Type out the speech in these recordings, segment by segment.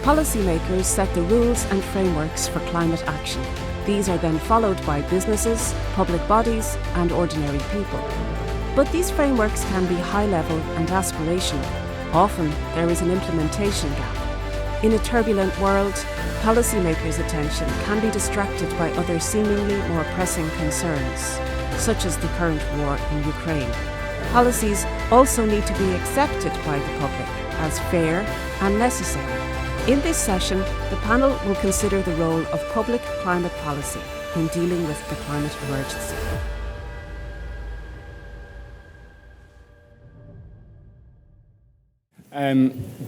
Policymakers set the rules and frameworks for climate action. These are then followed by businesses, public bodies, and ordinary people. But these frameworks can be high-level and aspirational. Often, there is an implementation gap. In a turbulent world, policymakers' attention can be distracted by other seemingly more pressing concerns, such as the current war in Ukraine. Policies also need to be accepted by the public as fair and necessary. In this session, the panel will consider the role of public climate policy in dealing with the climate emergency.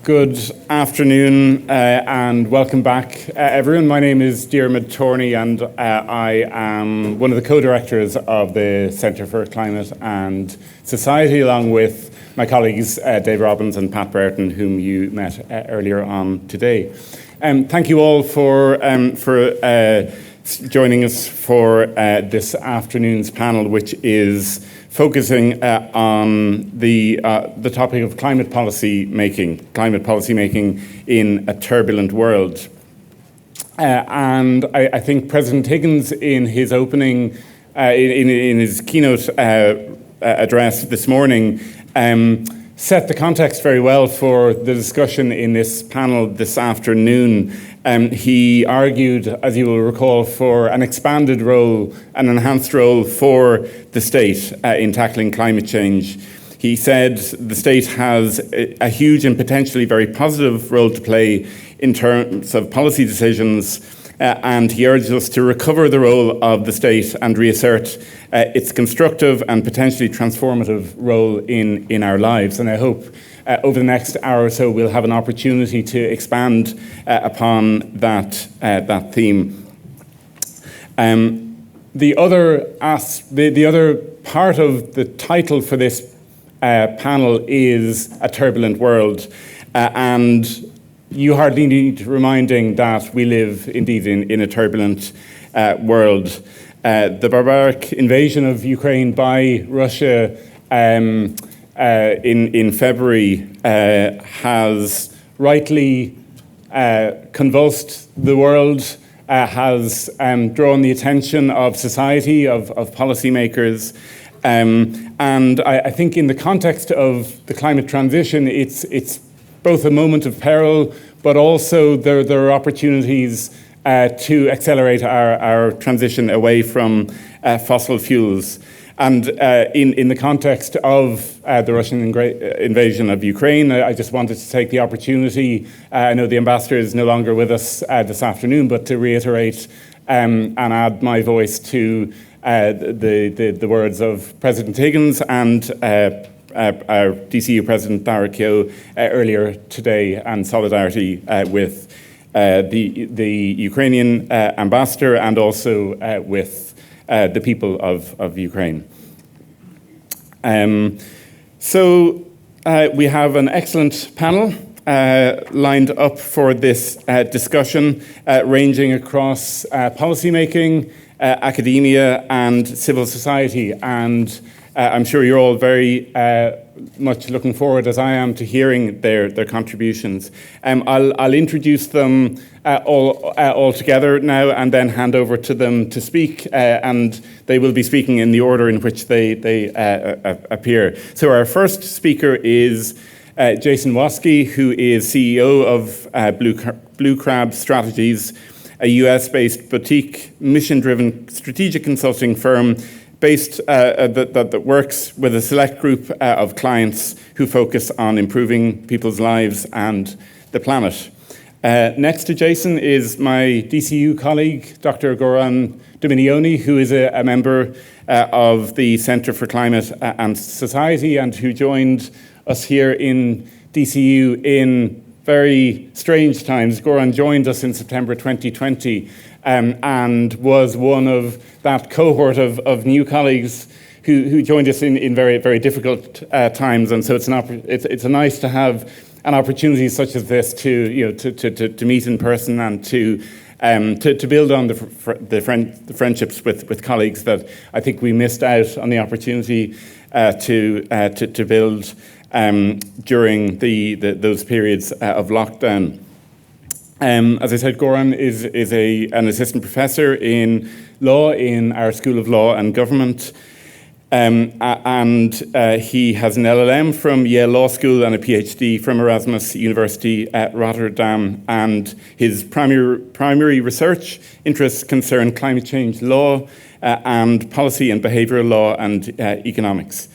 Good afternoon and welcome back, everyone. My name is Diarmuid Torney and I am one of the co-directors of the Centre for Climate and Society, along with my colleagues Dave Robbins and Pat Brereton, whom you met earlier on today. Thank you all for joining us for this afternoon's panel, which is focusing on the topic of climate policy making in a turbulent world. And I think President Higgins, in his opening, in his keynote address this morning, set the context very well for the discussion in this panel this afternoon. He argued, as you will recall, for an expanded role, an enhanced role for the state in tackling climate change. He said the state has a huge and potentially very positive role to play in terms of policy decisions, and he urged us to recover the role of the state and reassert its constructive and potentially transformative role in our lives. And I hope over the next hour or so we'll have an opportunity to expand upon that theme. The other part of the title for this panel is A Turbulent World, and you hardly need reminding that we live indeed in a turbulent world. The barbaric invasion of Ukraine by Russia in February has rightly convulsed the world, has drawn the attention of society, of policymakers, and I think in the context of the climate transition, it's both a moment of peril, but also there are opportunities to accelerate our transition away from fossil fuels. And in the context of the Russian invasion of Ukraine, I just wanted to take the opportunity, I know the ambassador is no longer with us this afternoon, but to reiterate and add my voice to the words of President Higgins and our DCU President Dara Keogh earlier today, and solidarity with the Ukrainian ambassador and also with the people of Ukraine. So we have an excellent panel lined up for this discussion, ranging across policymaking, academia and civil society, and I'm sure you're all very much looking forward, as I am, to hearing their contributions. I'll introduce them all together now and then hand over to them to speak, and they will be speaking in the order in which they appear. So our first speaker is Jason Waskey, who is CEO of Blue Crab Strategies, a US-based boutique, mission-driven strategic consulting firm based that works with a select group of clients who focus on improving people's lives and the planet. Next to Jason is my DCU colleague, Dr. Goran Dominioni, who is a member of the Centre for Climate and Society and who joined us here in DCU in very strange times. Goran joined us in September 2020 and was one of that cohort of new colleagues who joined us in very, very difficult times. And so it's nice to have an opportunity such as this to meet in person and to build on the friendships with colleagues that I think we missed out on the opportunity to build during those periods of lockdown. As I said, Goran is an assistant professor in law in our School of Law and Government. And he has an LLM from Yale Law School and a PhD from Erasmus University at Rotterdam. And his primary research interests concern climate change law and policy and behavioural law and economics.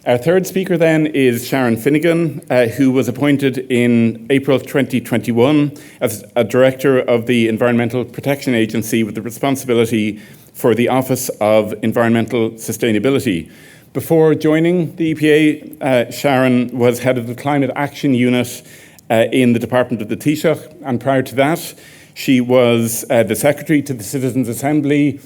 Our third speaker then is Sharon Finnegan, who was appointed in April 2021 as a director of the Environmental Protection Agency with the responsibility for the Office of Environmental Sustainability. Before joining the EPA, Sharon was head of the Climate Action Unit in the Department of the Taoiseach, and prior to that, she was the secretary to the Citizens' Assembly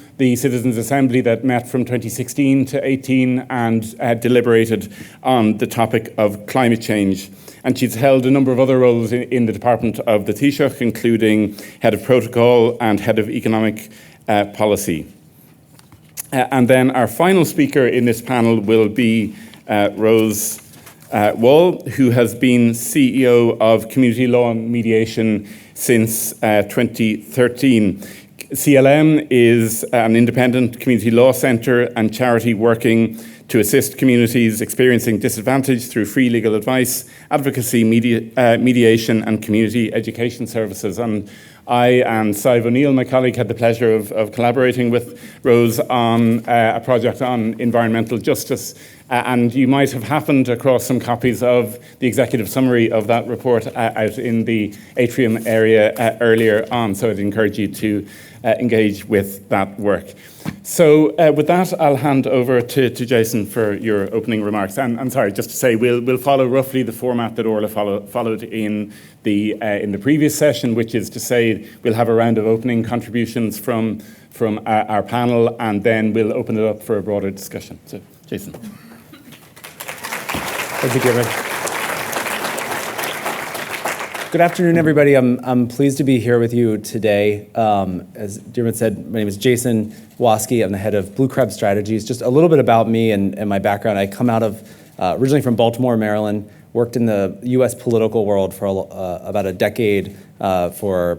that met from 2016 to 18 and deliberated on the topic of climate change. And she's held a number of other roles in the Department of the Taoiseach, including head of protocol and head of economic policy. And then our final speaker in this panel will be Rose Wall, who has been CEO of Community Law and Mediation since 2013. CLM is an independent community law centre and charity working to assist communities experiencing disadvantage through free legal advice, advocacy, mediation and community education services. And I and Sive O'Neill, my colleague, had the pleasure of collaborating with Rose on a project on environmental justice. And you might have happened across some copies of the executive summary of that report out in the atrium area earlier on. So I'd encourage you to engage with that work. So with that, I'll hand over to Jason for your opening remarks. And sorry, just to say, we'll follow roughly the format that Orla followed in the previous session, which is to say we'll have a round of opening contributions from our panel, and then we'll open it up for a broader discussion. So, Jason. Thank you, Diarmuid. Good afternoon, everybody. I'm pleased to be here with you today. As Diarmuid said, my name is Jason Waskey. I'm the head of Blue Crab Strategies. Just a little bit about me and my background. I come out of, originally from Baltimore, Maryland, worked in the U.S. political world for about a decade for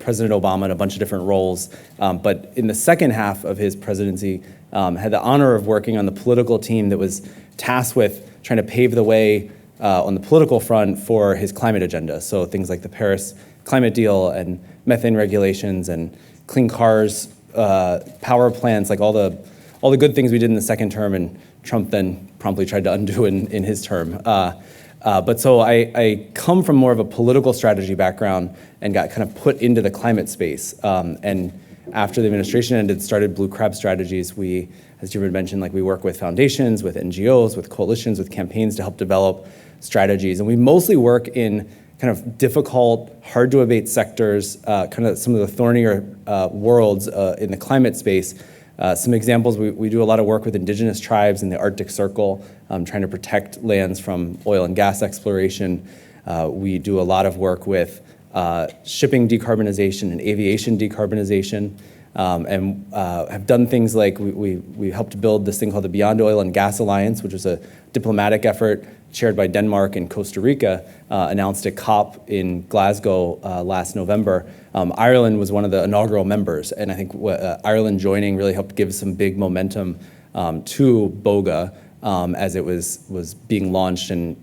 President Obama in a bunch of different roles. But in the second half of his presidency, had the honor of working on the political team that was tasked with trying to pave the way on the political front for his climate agenda. So things like the Paris climate deal and methane regulations and clean cars, power plants, like all the good things we did in the second term, and Trump then promptly tried to undo in his term. But so I come from more of a political strategy background and got kind of put into the climate space. And after the administration ended, started Blue Crab Strategies. We, as Diarmuid mentioned, we work with foundations, with NGOs, with coalitions, with campaigns to help develop strategies. And we mostly work in kind of difficult, hard to abate sectors, kind of some of the thornier worlds in the climate space. Some examples, we do a lot of work with indigenous tribes in the Arctic Circle, trying to protect lands from oil and gas exploration. We do a lot of work with shipping decarbonization and aviation decarbonization, and have done things like we helped build this thing called the Beyond Oil and Gas Alliance, which was a diplomatic effort chaired by Denmark and Costa Rica, announced at COP in Glasgow last November. Ireland was one of the inaugural members, and I think Ireland joining really helped give some big momentum to BOGA as it was being launched and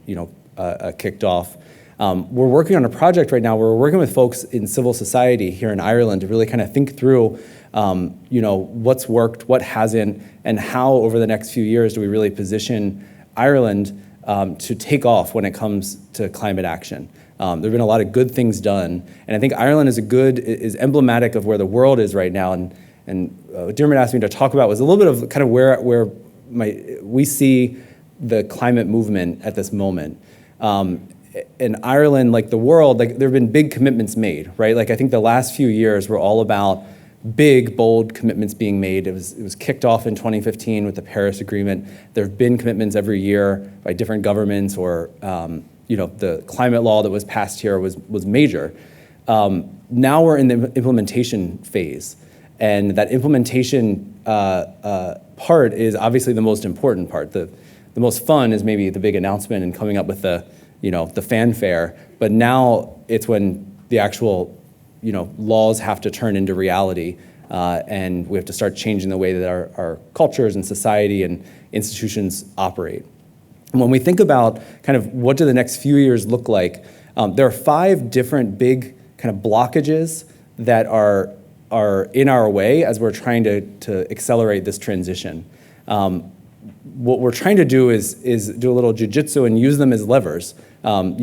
kicked off. We're working on a project right now where we're working with folks in civil society here in Ireland to really kind of think through what's worked, what hasn't, and how over the next few years do we really position Ireland to take off when it comes to climate action. There have been a lot of good things done, and I think Ireland is emblematic of where the world is right now. And what Diarmuid asked me to talk about was a little bit of kind of where we see the climate movement at this moment. In Ireland, like the world, there have been big commitments made, right? I think the last few years were all about big, bold commitments being made. It was kicked off in 2015 with the Paris Agreement. There have been commitments every year by different governments, or the climate law that was passed here was major. Now we're in the implementation phase, and that implementation part is obviously the most important part. The most fun is maybe the big announcement and coming up with the fanfare, but now it's when the actual laws have to turn into reality, and we have to start changing the way that our cultures and society and institutions operate. And when we think about kind of what do the next few years look like, there are 5 different big kind of blockages that are in our way as we're trying to accelerate this transition. What we're trying to do is do a little jujitsu and use them as levers, turn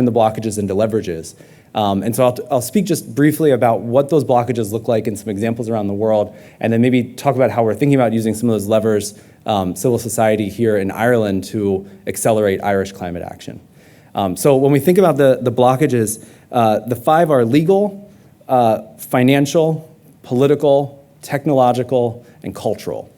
the blockages into leverages. And so I'll speak just briefly about what those blockages look like and some examples around the world, and then maybe talk about how we're thinking about using some of those levers, civil society here in Ireland, to accelerate Irish climate action. So when we think about the blockages, the 5 are legal, financial, political, technological, and cultural.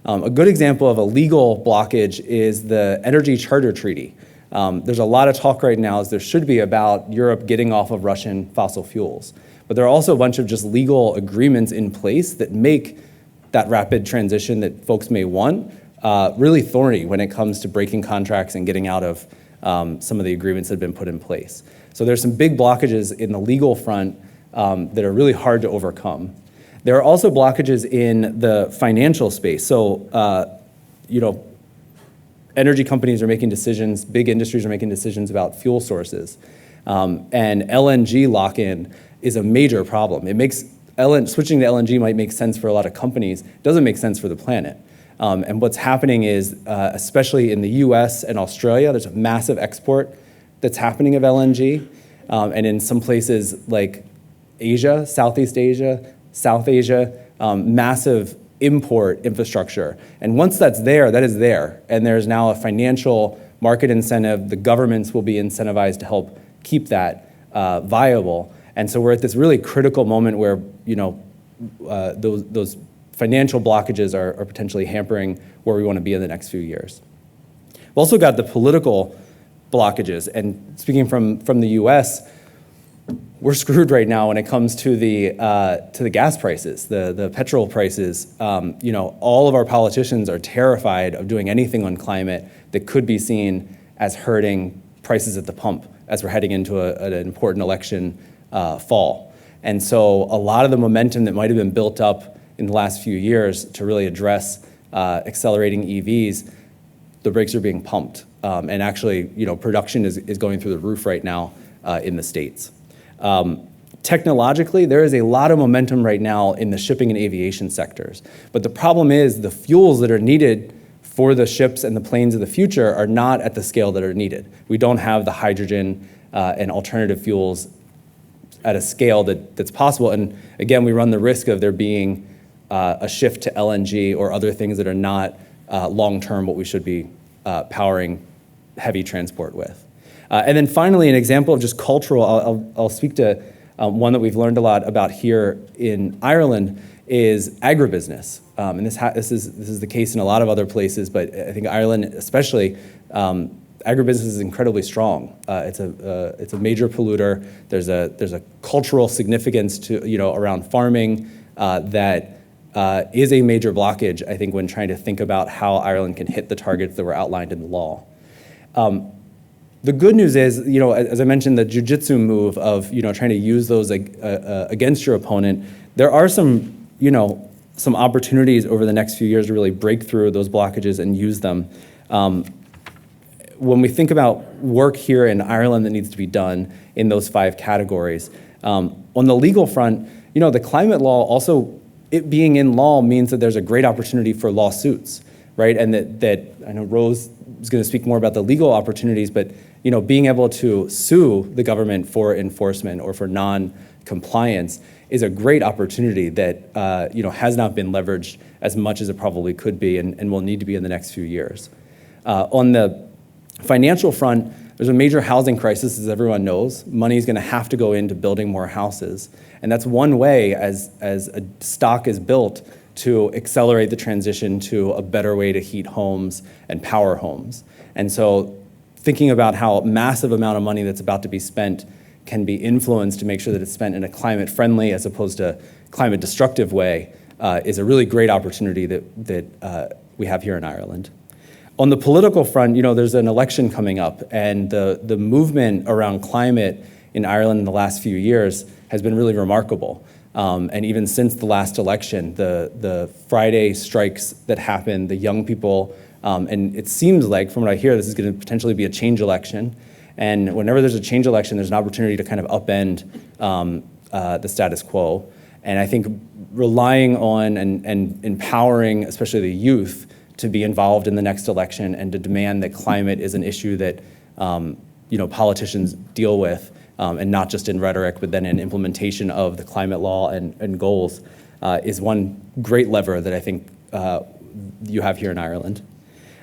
A good example of a legal blockage is the Energy Charter Treaty. There's a lot of talk right now, as there should be, about Europe getting off of Russian fossil fuels. But there are also a bunch of just legal agreements in place that make that rapid transition that folks may want really thorny when it comes to breaking contracts and getting out of some of the agreements that have been put in place. So there's some big blockages in the legal front that are really hard to overcome. There are also blockages in the financial space. So, energy companies are making decisions, big industries are making decisions about fuel sources. And LNG lock-in is a major problem. Switching to LNG might make sense for a lot of companies, doesn't make sense for the planet. And what's happening is, especially in the US and Australia, there's a massive export that's happening of LNG. And in some places like Asia, Southeast Asia, South Asia, massive import infrastructure. And once that's there, that is there. And there's now a financial market incentive. The governments will be incentivized to help keep that viable. And so we're at this really critical moment where, those financial blockages are potentially hampering where we want to be in the next few years. We've also got the political blockages. And speaking from the US, we're screwed right now when it comes to the gas prices, the petrol prices. All of our politicians are terrified of doing anything on climate that could be seen as hurting prices at the pump as we're heading into an important election fall. And so a lot of the momentum that might have been built up in the last few years to really address accelerating EVs, the brakes are being pumped. And actually, production is going through the roof right now in the States. Technologically, there is a lot of momentum right now in the shipping and aviation sectors. But the problem is the fuels that are needed for the ships and the planes of the future are not at the scale that are needed. We don't have the hydrogen and alternative fuels at a scale that's possible. And again, we run the risk of there being a shift to LNG or other things that are not long-term what we should be powering heavy transport with. And then finally, an example of just cultural, I'll speak to one that we've learned a lot about here in Ireland is agribusiness. And this is the case in a lot of other places, but I think Ireland especially, agribusiness is incredibly strong. It's a major polluter. There's a cultural significance to around farming that is a major blockage, I think, when trying to think about how Ireland can hit the targets that were outlined in the law. The good news is, as I mentioned, the jujitsu move of trying to use those against your opponent. There are some opportunities over the next few years to really break through those blockages and use them. When we think about work here in Ireland that needs to be done in those 5 categories, on the legal front, the climate law also, it being in law means that there's a great opportunity for lawsuits, right? And that I know Rose is going to speak more about the legal opportunities, but being able to sue the government for enforcement or for non-compliance is a great opportunity that has not been leveraged as much as it probably could be and will need to be in the next few years. On the financial front, there's a major housing crisis, as everyone knows. Money is going to have to go into building more houses. And that's one way, as a stock is built, to accelerate the transition to a better way to heat homes and power homes. And so thinking about how massive amount of money that's about to be spent can be influenced to make sure that it's spent in a climate-friendly as opposed to climate-destructive way is a really great opportunity that we have here in Ireland. On the political front, there's an election coming up, and the movement around climate in Ireland in the last few years has been really remarkable. And even since the last election, the Friday strikes that happened, the young people, and it seems like, from what I hear, this is going to potentially be a change election. And whenever there's a change election, there's an opportunity to kind of upend the status quo. And I think relying on and empowering, especially the youth, to be involved in the next election and to demand that climate is an issue that politicians deal with, and not just in rhetoric, but then in implementation of the climate law and goals, is one great lever that I think you have here in Ireland.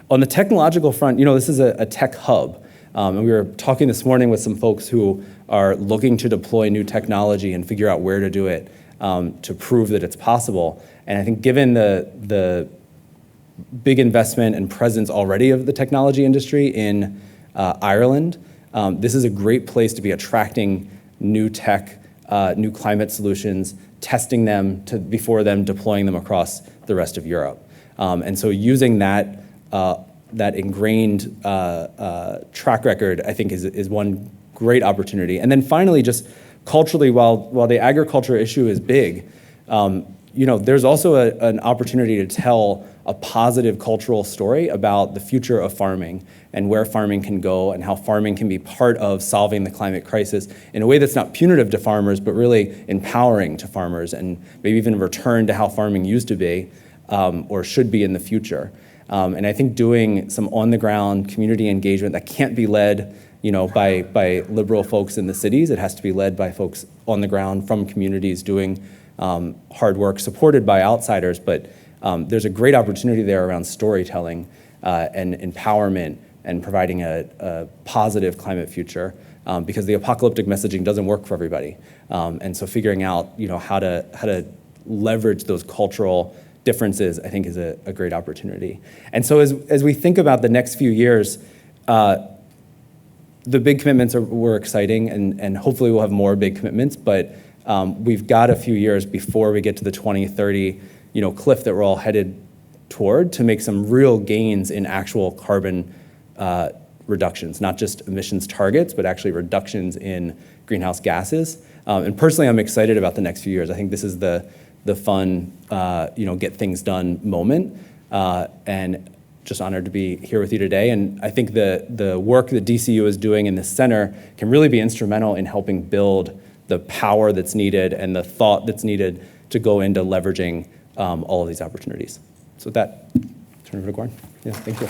On the technological front, this is a tech hub. And we were talking this morning with some folks who are looking to deploy new technology and figure out where to do it to prove that it's possible. And I think given the big investment and presence already of the technology industry in Ireland, this is a great place to be attracting new tech, new climate solutions, testing them before then deploying them across the rest of Europe. And so using that ingrained track record, I think, is one great opportunity. And then finally, just culturally, while the agriculture issue is big, there's also an opportunity to tell a positive cultural story about the future of farming and where farming can go and how farming can be part of solving the climate crisis in a way that's not punitive to farmers, but really empowering to farmers and maybe even a return to how farming used to be or should be in the future. And I think doing some on-the-ground community engagement that can't be led by liberal folks in the cities. It has to be led by folks on the ground from communities doing hard work supported by outsiders. But there's a great opportunity there around storytelling and empowerment and providing a positive climate future because the apocalyptic messaging doesn't work for everybody. And so figuring out how to leverage those cultural differences, I think, is a great opportunity. And so as we think about the next few years, the big commitments were exciting, and hopefully we'll have more big commitments, but we've got a few years before we get to the 2030 cliff that we're all headed toward to make some real gains in actual carbon reductions, not just emissions targets, but actually reductions in greenhouse gases. And personally, I'm excited about the next few years. I think this is the fun, get things done moment, and just honored to be here with you today. And I think the work that DCU is doing in this center can really be instrumental in helping build the power that's needed and the thought that's needed to go into leveraging all of these opportunities. So with that, turn it over to Goran. Yeah, thank you.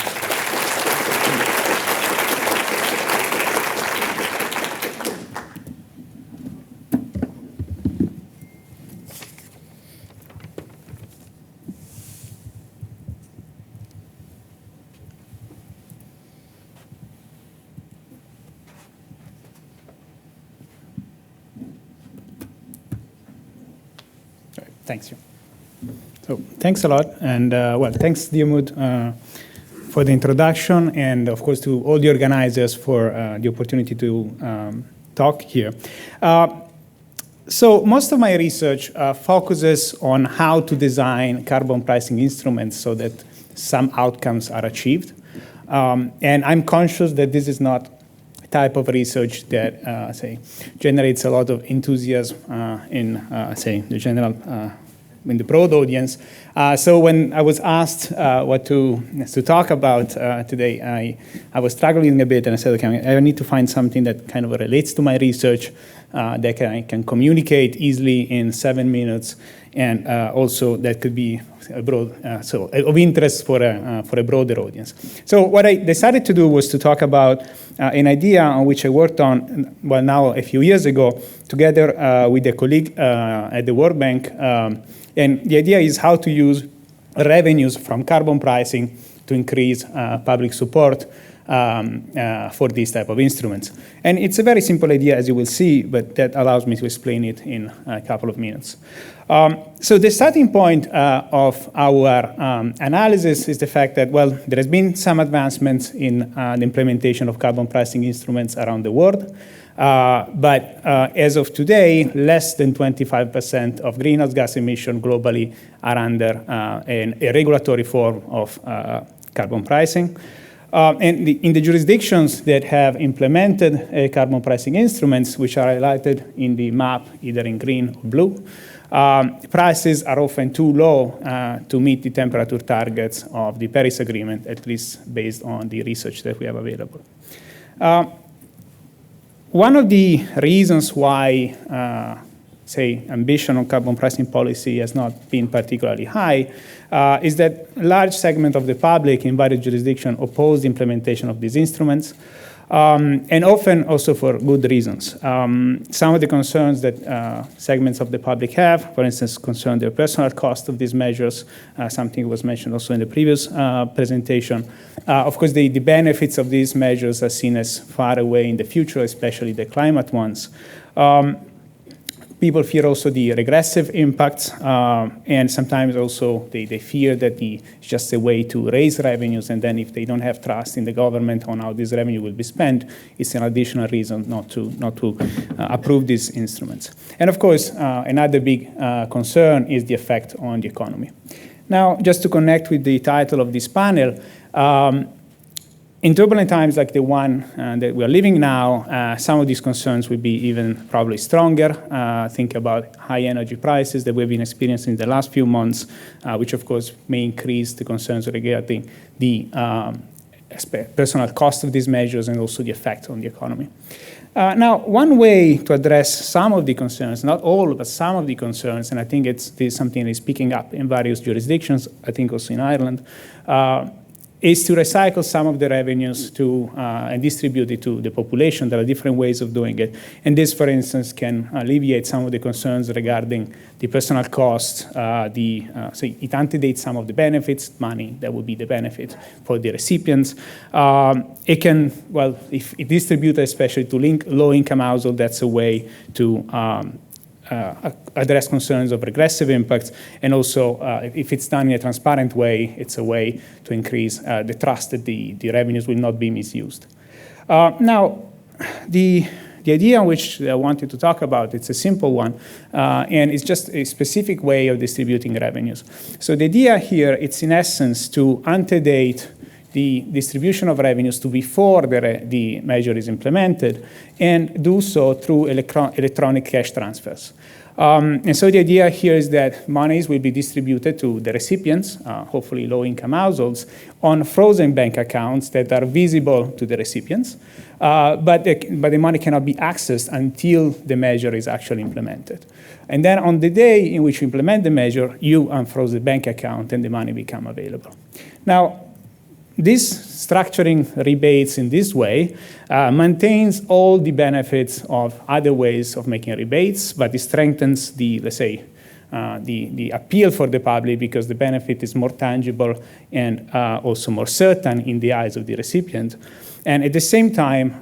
Thanks you. So thanks a lot, and thanks Diarmuid for the introduction, and of course to all the organizers for the opportunity to talk here. So most of my research focuses on how to design carbon pricing instruments so that some outcomes are achieved, and I'm conscious that this is not a type of research that generates a lot of enthusiasm in the general. In the broad audience. So when I was asked what to talk about today, I was struggling a bit, and I said, okay, I need to find something that kind of relates to my research, that I can communicate easily in 7 minutes, and also that could be broad, of interest for a broader audience. So what I decided to do was to talk about an idea on which I worked on, now a few years ago, together with a colleague at the World Bank. And the idea is how to use revenues from carbon pricing to increase public support for these type of instruments. And it's a very simple idea, as you will see, but that allows me to explain it in a couple of minutes. So the starting point of our analysis is the fact that, there has been some advancements in the implementation of carbon pricing instruments around the world. But as of today, less than 25% of greenhouse gas emissions globally are under a regulatory form of carbon pricing. And in the jurisdictions that have implemented carbon pricing instruments, which are highlighted in the map, either in green or blue, prices are often too low to meet the temperature targets of the Paris Agreement, at least based on the research that we have available. One of the reasons why, say, ambition on carbon pricing policy has not been particularly high is that a large segment of the public in various jurisdictions oppose the implementation of these instruments. And often also for good reasons. Some of the concerns that segments of the public have, for instance, concern the personal cost of these measures, something was mentioned also in the previous presentation. Of course, the benefits of these measures are seen as far away in the future, especially the climate ones. People fear also the regressive impacts, and sometimes also they fear that it's just a way to raise revenues, and then if they don't have trust in the government on how this revenue will be spent, it's an additional reason not to approve these instruments. And of course, another big concern is the effect on the economy. Now, just to connect with the title of this panel, in turbulent times like the one that we're living now, some of these concerns will be even probably stronger. Think about high energy prices that we've been experiencing in the last few months, which of course may increase the concerns regarding the personal cost of these measures and also the effect on the economy. Now, one way to address some of the concerns, not all, but some of the concerns, and I think it's something that is picking up in various jurisdictions, I think also in Ireland, is to recycle some of the revenues and distribute it to the population. There are different ways of doing it. And this, for instance, can alleviate some of the concerns regarding the personal cost. So it antedates some of the benefits, money that would be the benefit for the recipients. It can, well, if it distributed especially to low-income households, that's a way to address concerns of regressive impacts, and also if it's done in a transparent way, it's a way to increase the trust that the revenues will not be misused. Now, the idea which I wanted to talk about, it's a simple one, and it's just a specific way of distributing revenues. So the idea here, it's in essence to antedate the distribution of revenues to before the measure is implemented, and do so through electronic cash transfers. And so the idea here is that monies will be distributed to the recipients, hopefully low-income households, on frozen bank accounts that are visible to the recipients, but the money cannot be accessed until the measure is actually implemented. And then on the day in which you implement the measure, you unfroze the bank account and the money become available. Now, this structuring rebates in this way maintains all the benefits of other ways of making rebates, but it strengthens the, let's say, the appeal for the public because the benefit is more tangible and also more certain in the eyes of the recipient. And at the same time,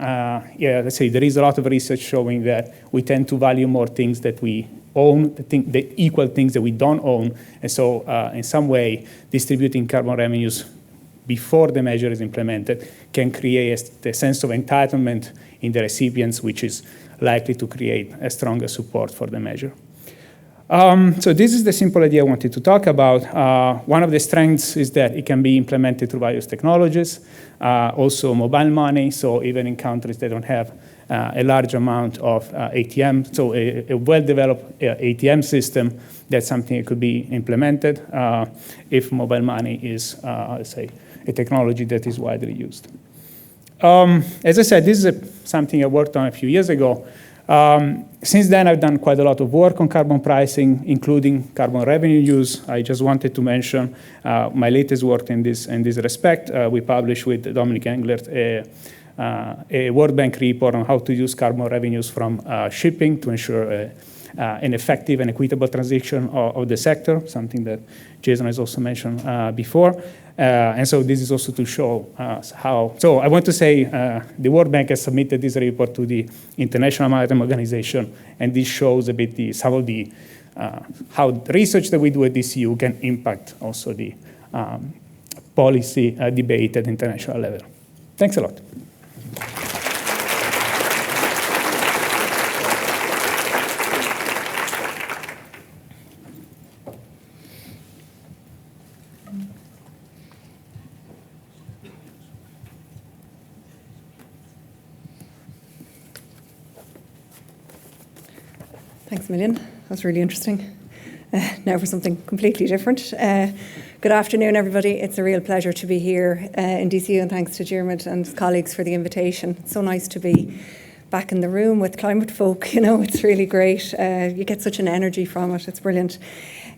let's say there is a lot of research showing that we tend to value more things that we own, the equal things that we don't own. And so in some way, distributing carbon revenues before the measure is implemented can create a sense of entitlement in the recipients, which is likely to create a stronger support for the measure. So this is the simple idea I wanted to talk about. One of the strengths is that it can be implemented through various technologies, also mobile money, so even in countries that don't have a large amount of ATM, so a well-developed ATM system, that's something that could be implemented if mobile money is, let's say, a technology that is widely used. As I said, this is something I worked on a few years ago. Since then, I've done quite a lot of work on carbon pricing, including carbon revenue use. I just wanted to mention my latest work in this respect. We published with Dominic Englert a World Bank report on how to use carbon revenues from shipping to ensure an effective and equitable transition of the sector, something that Jason has also mentioned before. And so this is also to show how. So I want to say the World Bank has submitted this report to the International Maritime Organization, and this shows a bit some of the how the research that we do at DCU can impact also the policy debate at international level. Thanks a lot. Thanks a million. That was really interesting. Now for something completely different. Good afternoon, everybody. It's a real pleasure to be here in DCU, and thanks to Diarmuid and his colleagues for the invitation. It's so nice to be back in the room with climate folk. You know, it's really great. You get such an energy from it. It's brilliant.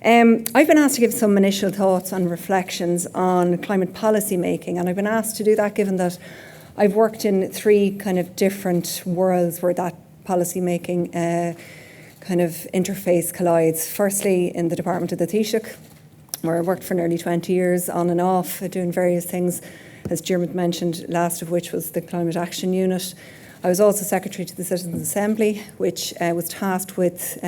I've been asked to give some initial thoughts and reflections on climate policy making, and I've been asked to do that given that I've worked in three kind of different worlds where that policy making kind of interface collides. Firstly, in the Department of the Taoiseach, where I worked for nearly 20 years on and off, doing various things, as Diarmuid mentioned, last of which was the Climate Action Unit. I was also Secretary to the Citizens' Assembly, which was tasked with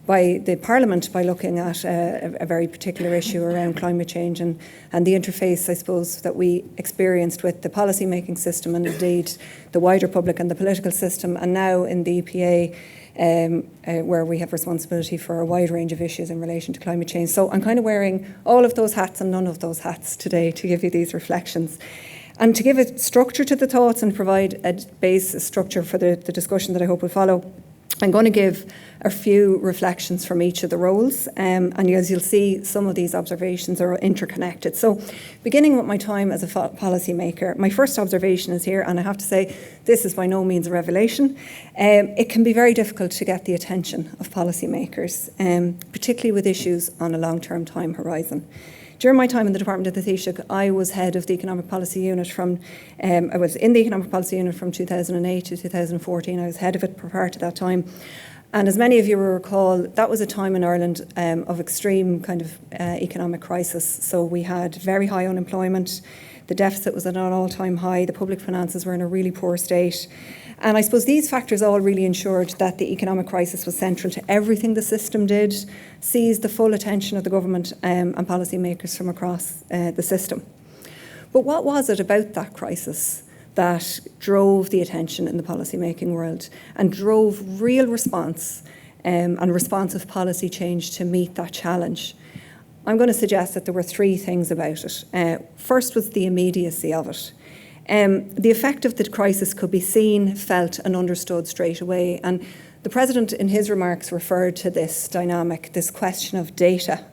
by the Parliament by looking at a very particular issue around climate change and the interface, I suppose, that we experienced with the policy-making system and indeed the wider public and the political system, and now in the EPA, where we have responsibility for a wide range of issues in relation to climate change. So I'm kind of wearing all of those hats and none of those hats today to give you these reflections. And to give a structure to the thoughts and provide a base, a structure for the discussion that I hope will follow, I'm going to give a few reflections from each of the roles, and as you'll see, some of these observations are interconnected. So, beginning with my time as a policy maker, my first observation is here, and I have to say, this is by no means a revelation. It can be very difficult to get the attention of policymakers, particularly with issues on a long-term time horizon. During my time in the Department of the Taoiseach, I was head of the Economic Policy Unit I was in the Economic Policy Unit from 2008 to 2014. I was head of it prior to that time. And as many of you will recall, that was a time in Ireland of extreme kind of economic crisis. So we had very high unemployment, the deficit was at an all-time high, the public finances were in a really poor state. And I suppose these factors all really ensured that the economic crisis was central to everything the system did, seized the full attention of the government and policymakers from across the system. But what was it about that crisis that drove the attention in the policy-making world and drove real response and responsive policy change to meet that challenge? I'm going to suggest that there were three things about it. First was the immediacy of it. The effect of the crisis could be seen, felt and understood straight away. And the President in his remarks referred to this dynamic, this question of data.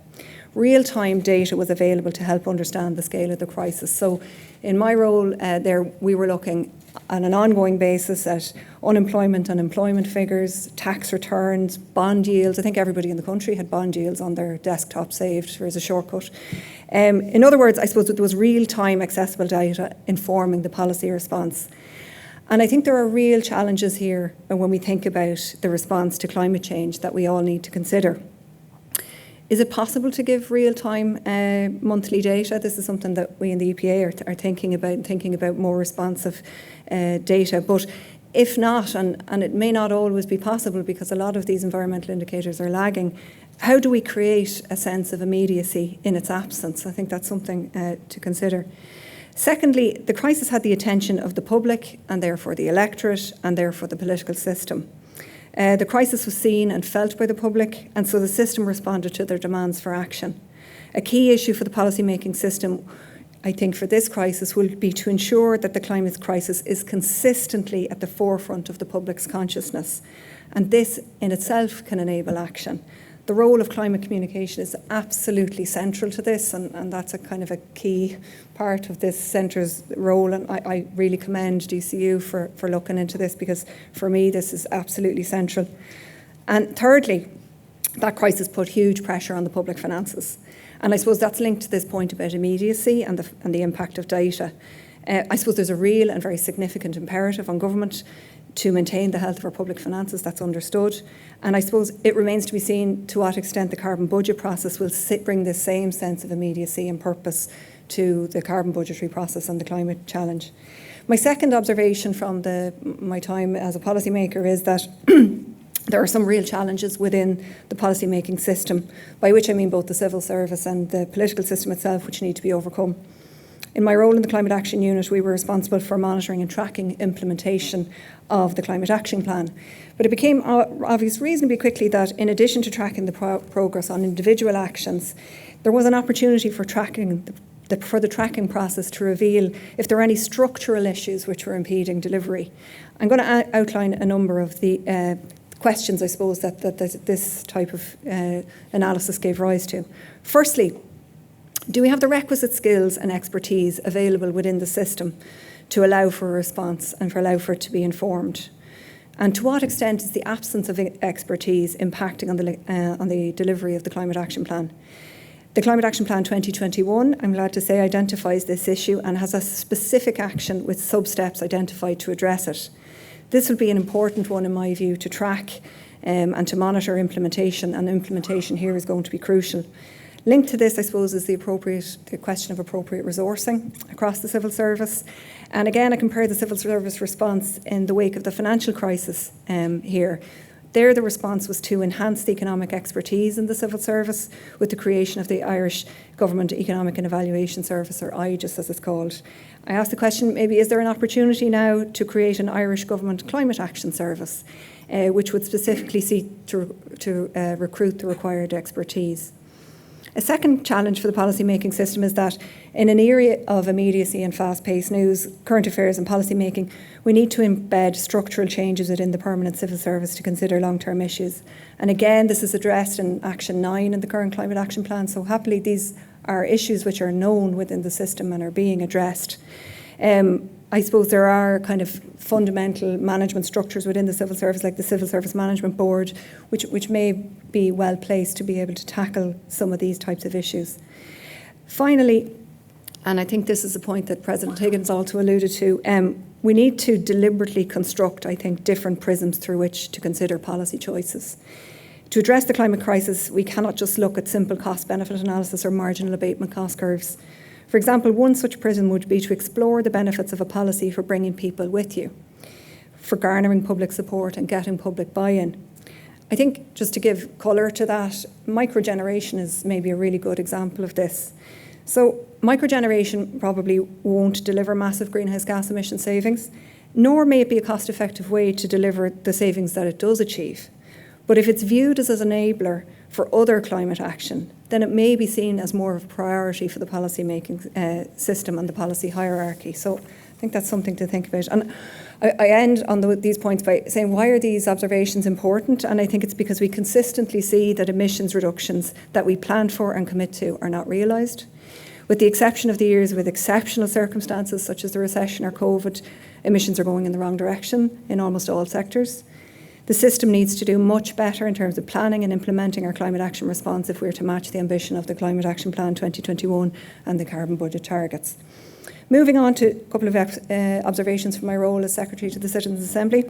Real-time data was available to help understand the scale of the crisis. So in my role there, we were looking on an ongoing basis at unemployment and employment figures, tax returns, bond yields. I think everybody in the country had bond yields on their desktop saved as a shortcut. In other words, I suppose that there was real-time accessible data informing the policy response. And I think there are real challenges here when we think about the response to climate change that we all need to consider. Is it possible to give real-time monthly data? This is something that we in the EPA are thinking about more responsive data. But if not, and it may not always be possible because a lot of these environmental indicators are lagging, how do we create a sense of immediacy in its absence? I think that's something to consider. Secondly, the crisis had the attention of the public and therefore the electorate and therefore the political system. The crisis was seen and felt by the public, and so the system responded to their demands for action. A key issue for the policy-making system, I think, for this crisis will be to ensure that the climate crisis is consistently at the forefront of the public's consciousness, and this in itself can enable action. The role of climate communication is absolutely central to this, and that's a kind of a key part of this centre's role, and I really commend DCU for looking into this because for me this is absolutely central. And thirdly, that crisis put huge pressure on the public finances, and I suppose that's linked to this point about immediacy and the impact of data. I suppose there's a real and very significant imperative on government to maintain the health of our public finances, that's understood. And I suppose it remains to be seen to what extent the carbon budget process will bring the same sense of immediacy and purpose to the carbon budgetary process and the climate challenge. My second observation from my time as a policymaker is that there are some real challenges within the policy-making system, by which I mean both the civil service and the political system itself, which need to be overcome. In my role in the Climate Action Unit, we were responsible for monitoring and tracking implementation of the Climate Action Plan. But it became obvious reasonably quickly that in addition to tracking the progress on individual actions, there was an opportunity for tracking the tracking process to reveal if there are any structural issues which were impeding delivery. I'm going to outline a number of the questions, I suppose, that this type of analysis gave rise to. Firstly, do we have the requisite skills and expertise available within the system to allow for a response and allow for it to be informed? And to what extent is the absence of expertise impacting on the delivery of the Climate Action Plan? The Climate Action Plan 2021, I'm glad to say, identifies this issue and has a specific action with sub-steps identified to address it. This will be an important one, in my view, to track and to monitor implementation, and implementation here is going to be crucial. Linked to this, I suppose, is the question of appropriate resourcing across the civil service. And again, I compare the civil service response in the wake of the financial crisis here. There, the response was to enhance the economic expertise in the civil service with the creation of the Irish Government Economic and Evaluation Service, or IGES as it's called. I asked the question, maybe is there an opportunity now to create an Irish Government Climate Action Service, which would specifically seek to recruit the required expertise? A second challenge for the policy-making system is that in an era of immediacy and fast-paced news, current affairs and policy-making, we need to embed structural changes within the permanent civil service to consider long-term issues. And again, this is addressed in Action 9 in the current Climate Action Plan, so happily these are issues which are known within the system and are being addressed. I suppose there are kind of fundamental management structures within the civil service, like the Civil Service Management Board, which may be well placed to be able to tackle some of these types of issues. Finally, and I think this is a point that President Higgins also alluded to, we need to deliberately construct, I think, different prisms through which to consider policy choices. To address the climate crisis, we cannot just look at simple cost-benefit analysis or marginal abatement cost curves. For example, one such prism would be to explore the benefits of a policy for bringing people with you, for garnering public support and getting public buy-in. I think, just to give colour to that, microgeneration is maybe a really good example of this. So microgeneration probably won't deliver massive greenhouse gas emission savings, nor may it be a cost-effective way to deliver the savings that it does achieve. But if it's viewed as an enabler for other climate action, then it may be seen as more of a priority for the policy-making system and the policy hierarchy. So I think that's something to think about. And I end on these points by saying, why are these observations important? And I think it's because we consistently see that emissions reductions that we planned for and commit to are not realised. With the exception of the years with exceptional circumstances, such as the recession or COVID, emissions are going in the wrong direction in almost all sectors. The system needs to do much better in terms of planning and implementing our climate action response if we're to match the ambition of the Climate Action Plan 2021 and the carbon budget targets. Moving on to a couple of observations from my role as Secretary to the Citizens' Assembly.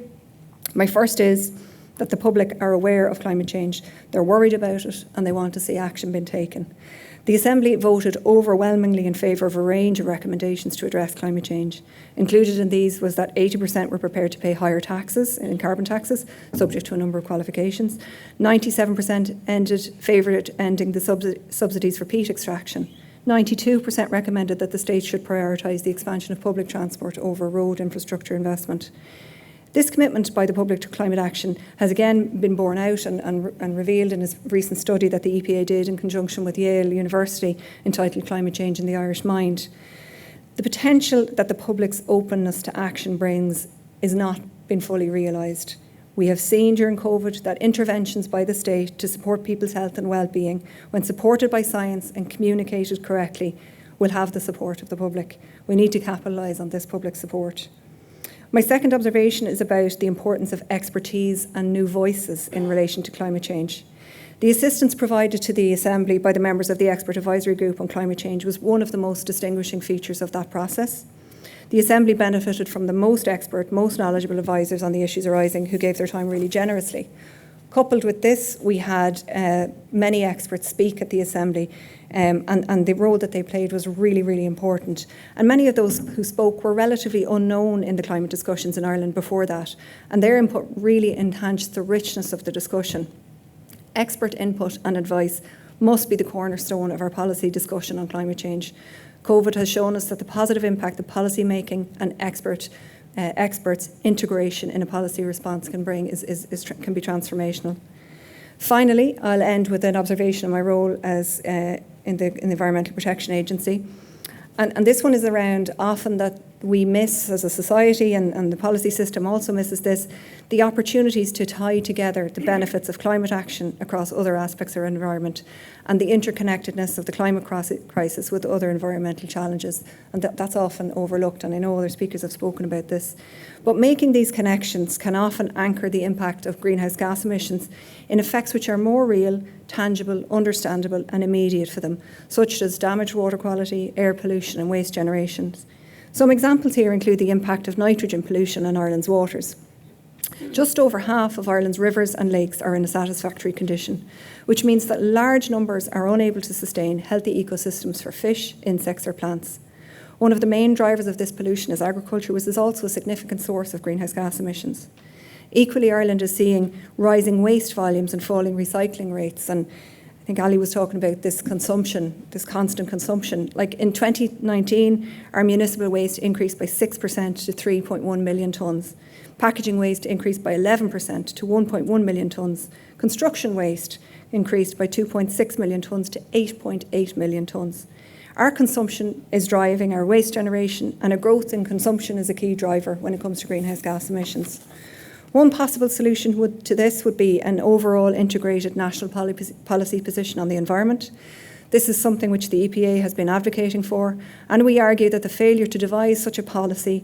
My first is that the public are aware of climate change, they're worried about it, and they want to see action being taken. The Assembly voted overwhelmingly in favour of a range of recommendations to address climate change. Included in these was that 80% were prepared to pay higher taxes in carbon taxes, subject to a number of qualifications. 97% favoured ending the subsidies for peat extraction. 92% recommended that the state should prioritise the expansion of public transport over road infrastructure investment. This commitment by the public to climate action has again been borne out and revealed in a recent study that the EPA did in conjunction with Yale University, entitled Climate Change in the Irish Mind. The potential that the public's openness to action brings is not been fully realised. We have seen during COVID that interventions by the state to support people's health and well-being, when supported by science and communicated correctly, will have the support of the public. We need to capitalise on this public support. My second observation is about the importance of expertise and new voices in relation to climate change. The assistance provided to the Assembly by the members of the Expert Advisory Group on Climate Change was one of the most distinguishing features of that process. The Assembly benefited from the most expert, most knowledgeable advisors on the issues arising who gave their time really generously. Coupled with this, we had many experts speak at the Assembly, and the role that they played was really, really important. And many of those who spoke were relatively unknown in the climate discussions in Ireland before that, and their input really enhanced the richness of the discussion. Expert input and advice must be the cornerstone of our policy discussion on climate change. COVID has shown us that the positive impact that policy making and experts' integration in a policy response can bring can be transformational. Finally, I'll end with an observation on my role as in the Environmental Protection Agency. And this one is around often that we miss as a society, and the policy system also misses this, the opportunities to tie together the benefits of climate action across other aspects of our environment and the interconnectedness of the climate crisis with other environmental challenges. And that's often overlooked, and I know other speakers have spoken about this. But making these connections can often anchor the impact of greenhouse gas emissions in effects which are more real, tangible, understandable and immediate for them, such as damaged water quality, air pollution and waste generations. Some examples here include the impact of nitrogen pollution on Ireland's waters. Just over half of Ireland's rivers and lakes are in a satisfactory condition, which means that large numbers are unable to sustain healthy ecosystems for fish, insects or plants. One of the main drivers of this pollution is agriculture, which is also a significant source of greenhouse gas emissions. Equally, Ireland is seeing rising waste volumes and falling recycling rates. And I think Ali was talking about this consumption, this constant consumption. Like in 2019, our municipal waste increased by 6% to 3.1 million tonnes. Packaging waste increased by 11% to 1.1 million tonnes. Construction waste increased by 2.6 million tonnes to 8.8 million tonnes. Our consumption is driving our waste generation, and a growth in consumption is a key driver when it comes to greenhouse gas emissions. One possible solution to this would be an overall integrated national policy position on the environment. This is something which the EPA has been advocating for, and we argue that the failure to devise such a policy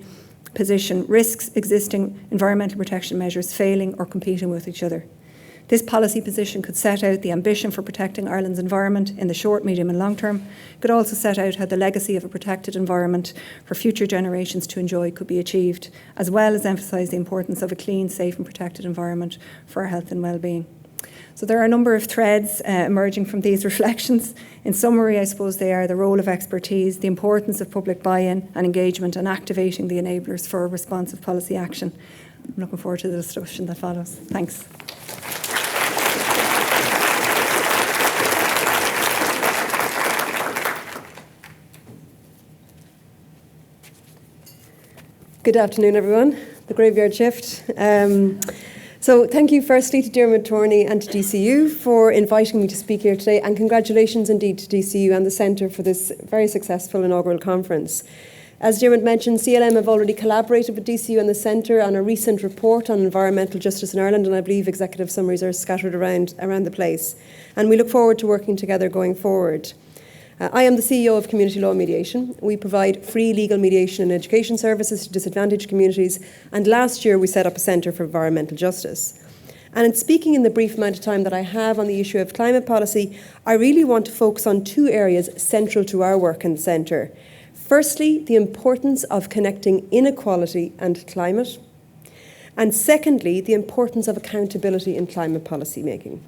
position risks existing environmental protection measures failing or competing with each other. This policy position could set out the ambition for protecting Ireland's environment in the short, medium and long term. It could also set out how the legacy of a protected environment for future generations to enjoy could be achieved, as well as emphasise the importance of a clean, safe and protected environment for our health and well-being. So there are a number of threads emerging from these reflections. In summary, I suppose they are the role of expertise, the importance of public buy-in and engagement, and activating the enablers for responsive policy action. I'm looking forward to the discussion that follows. Thanks. Good afternoon, everyone. The graveyard shift. So thank you firstly to Diarmuid, Torney and to DCU for inviting me to speak here today, and congratulations indeed to DCU and the Centre for this very successful inaugural conference. As Diarmuid mentioned, CLM have already collaborated with DCU and the Centre on a recent report on environmental justice in Ireland, and I believe executive summaries are scattered around the place. And we look forward to working together going forward. I am the CEO of Community Law Mediation. We provide free legal mediation and education services to disadvantaged communities, and last year we set up a Centre for Environmental Justice. And in speaking in the brief amount of time that I have on the issue of climate policy, I really want to focus on two areas central to our work in the Centre. Firstly, the importance of connecting inequality and climate, and secondly, the importance of accountability in climate policy making.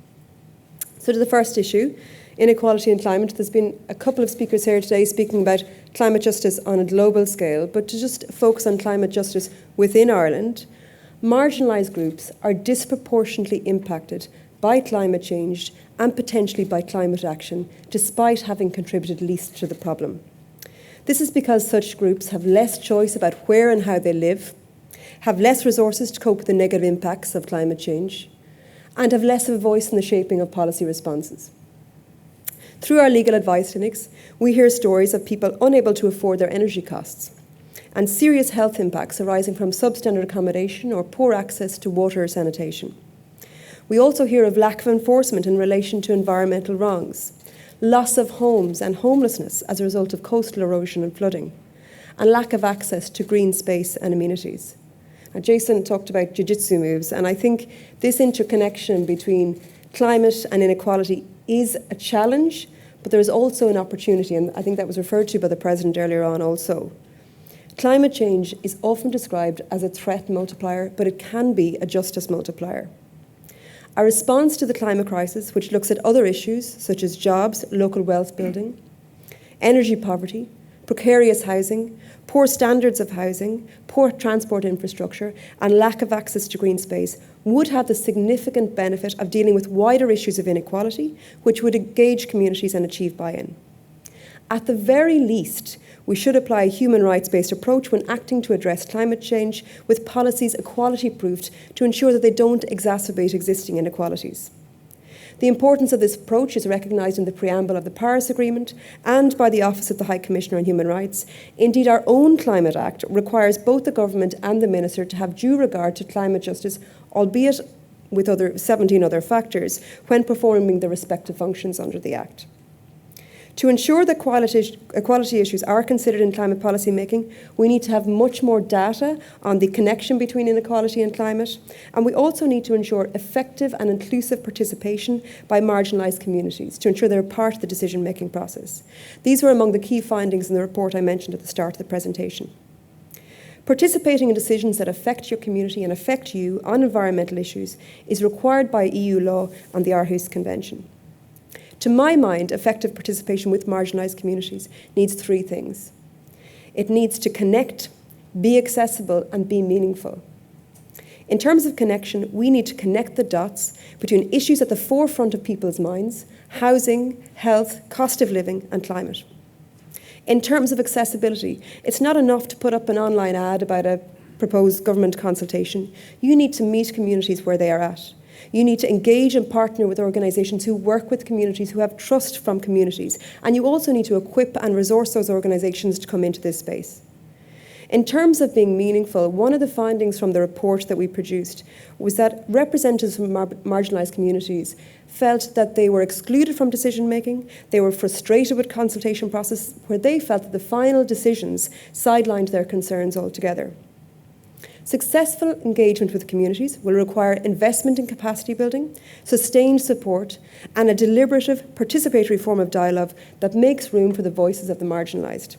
So to the first issue, inequality and climate. There's been a couple of speakers here today speaking about climate justice on a global scale, but to just focus on climate justice within Ireland, marginalised groups are disproportionately impacted by climate change and potentially by climate action, despite having contributed least to the problem. This is because such groups have less choice about where and how they live, have less resources to cope with the negative impacts of climate change, and have less of a voice in the shaping of policy responses. Through our legal advice clinics, we hear stories of people unable to afford their energy costs and serious health impacts arising from substandard accommodation or poor access to water or sanitation. We also hear of lack of enforcement in relation to environmental wrongs, loss of homes and homelessness as a result of coastal erosion and flooding, and lack of access to green space and amenities. Now, Jason talked about jiu-jitsu moves, and I think this interconnection between climate and inequality is a challenge, but there is also an opportunity, and I think that was referred to by the President earlier on also. Climate change is often described as a threat multiplier, but it can be a justice multiplier. Our response to the climate crisis, which looks at other issues such as jobs, local wealth building, energy poverty, precarious housing, poor standards of housing, poor transport infrastructure, and lack of access to green space, would have the significant benefit of dealing with wider issues of inequality, which would engage communities and achieve buy-in. At the very least, we should apply a human rights-based approach when acting to address climate change, with policies equality-proofed to ensure that they don't exacerbate existing inequalities. The importance of this approach is recognised in the preamble of the Paris Agreement and by the Office of the High Commissioner on Human Rights. Indeed, our own Climate Act requires both the government and the Minister to have due regard to climate justice, albeit with 17 other factors, when performing their respective functions under the Act. To ensure that equality issues are considered in climate policy making, we need to have much more data on the connection between inequality and climate, and we also need to ensure effective and inclusive participation by marginalised communities to ensure they're part of the decision-making process. These were among the key findings in the report I mentioned at the start of the presentation. Participating in decisions that affect your community and affect you on environmental issues is required by EU law and the Aarhus Convention. To my mind, effective participation with marginalised communities needs three things. It needs to connect, be accessible, and be meaningful. In terms of connection, we need to connect the dots between issues at the forefront of people's minds: housing, health, cost of living, and climate. In terms of accessibility, it's not enough to put up an online ad about a proposed government consultation. You need to meet communities where they are at. You need to engage and partner with organisations who work with communities, who have trust from communities. And you also need to equip and resource those organisations to come into this space. In terms of being meaningful, one of the findings from the report that we produced was that representatives from marginalised communities felt that they were excluded from decision making, they were frustrated with consultation process, where they felt that the final decisions sidelined their concerns altogether. Successful engagement with communities will require investment in capacity building, sustained support, and a deliberative, participatory form of dialogue that makes room for the voices of the marginalised.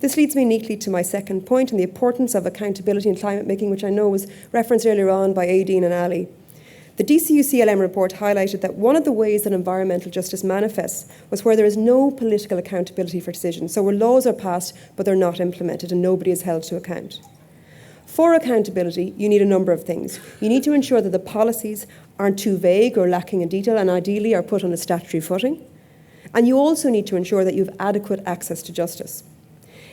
This leads me neatly to my second point and the importance of accountability in climate making, which I know was referenced earlier on by Aideen and Ali. The DCU CLM report highlighted that one of the ways that environmental justice manifests was where there is no political accountability for decisions, so where laws are passed but they're not implemented and nobody is held to account. For accountability, you need a number of things. You need to ensure that the policies aren't too vague or lacking in detail and ideally are put on a statutory footing. And you also need to ensure that you have adequate access to justice.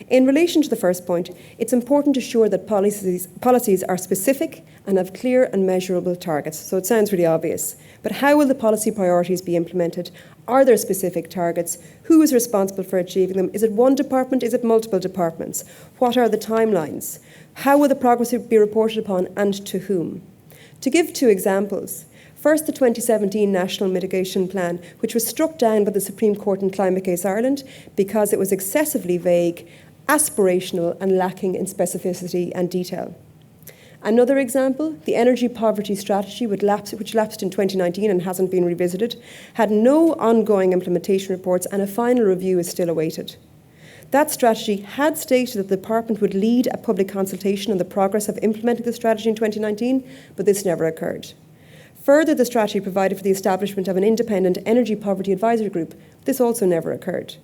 In relation to the first point, it's important to ensure that policies are specific and have clear and measurable targets. So it sounds really obvious. But how will the policy priorities be implemented? Are there specific targets? Who is responsible for achieving them? Is it one department? Is it multiple departments? What are the timelines? How will the progress be reported upon and to whom? To give two examples, first the 2017 National Mitigation Plan, which was struck down by the Supreme Court in Climate Case Ireland because it was excessively vague, aspirational and lacking in specificity and detail. Another example, the Energy Poverty Strategy, which lapsed in 2019 and hasn't been revisited, had no ongoing implementation reports and a final review is still awaited. That strategy had stated that the department would lead a public consultation on the progress of implementing the strategy in 2019, but this never occurred. Further, the strategy provided for the establishment of an independent energy poverty advisory group. This also never occurred.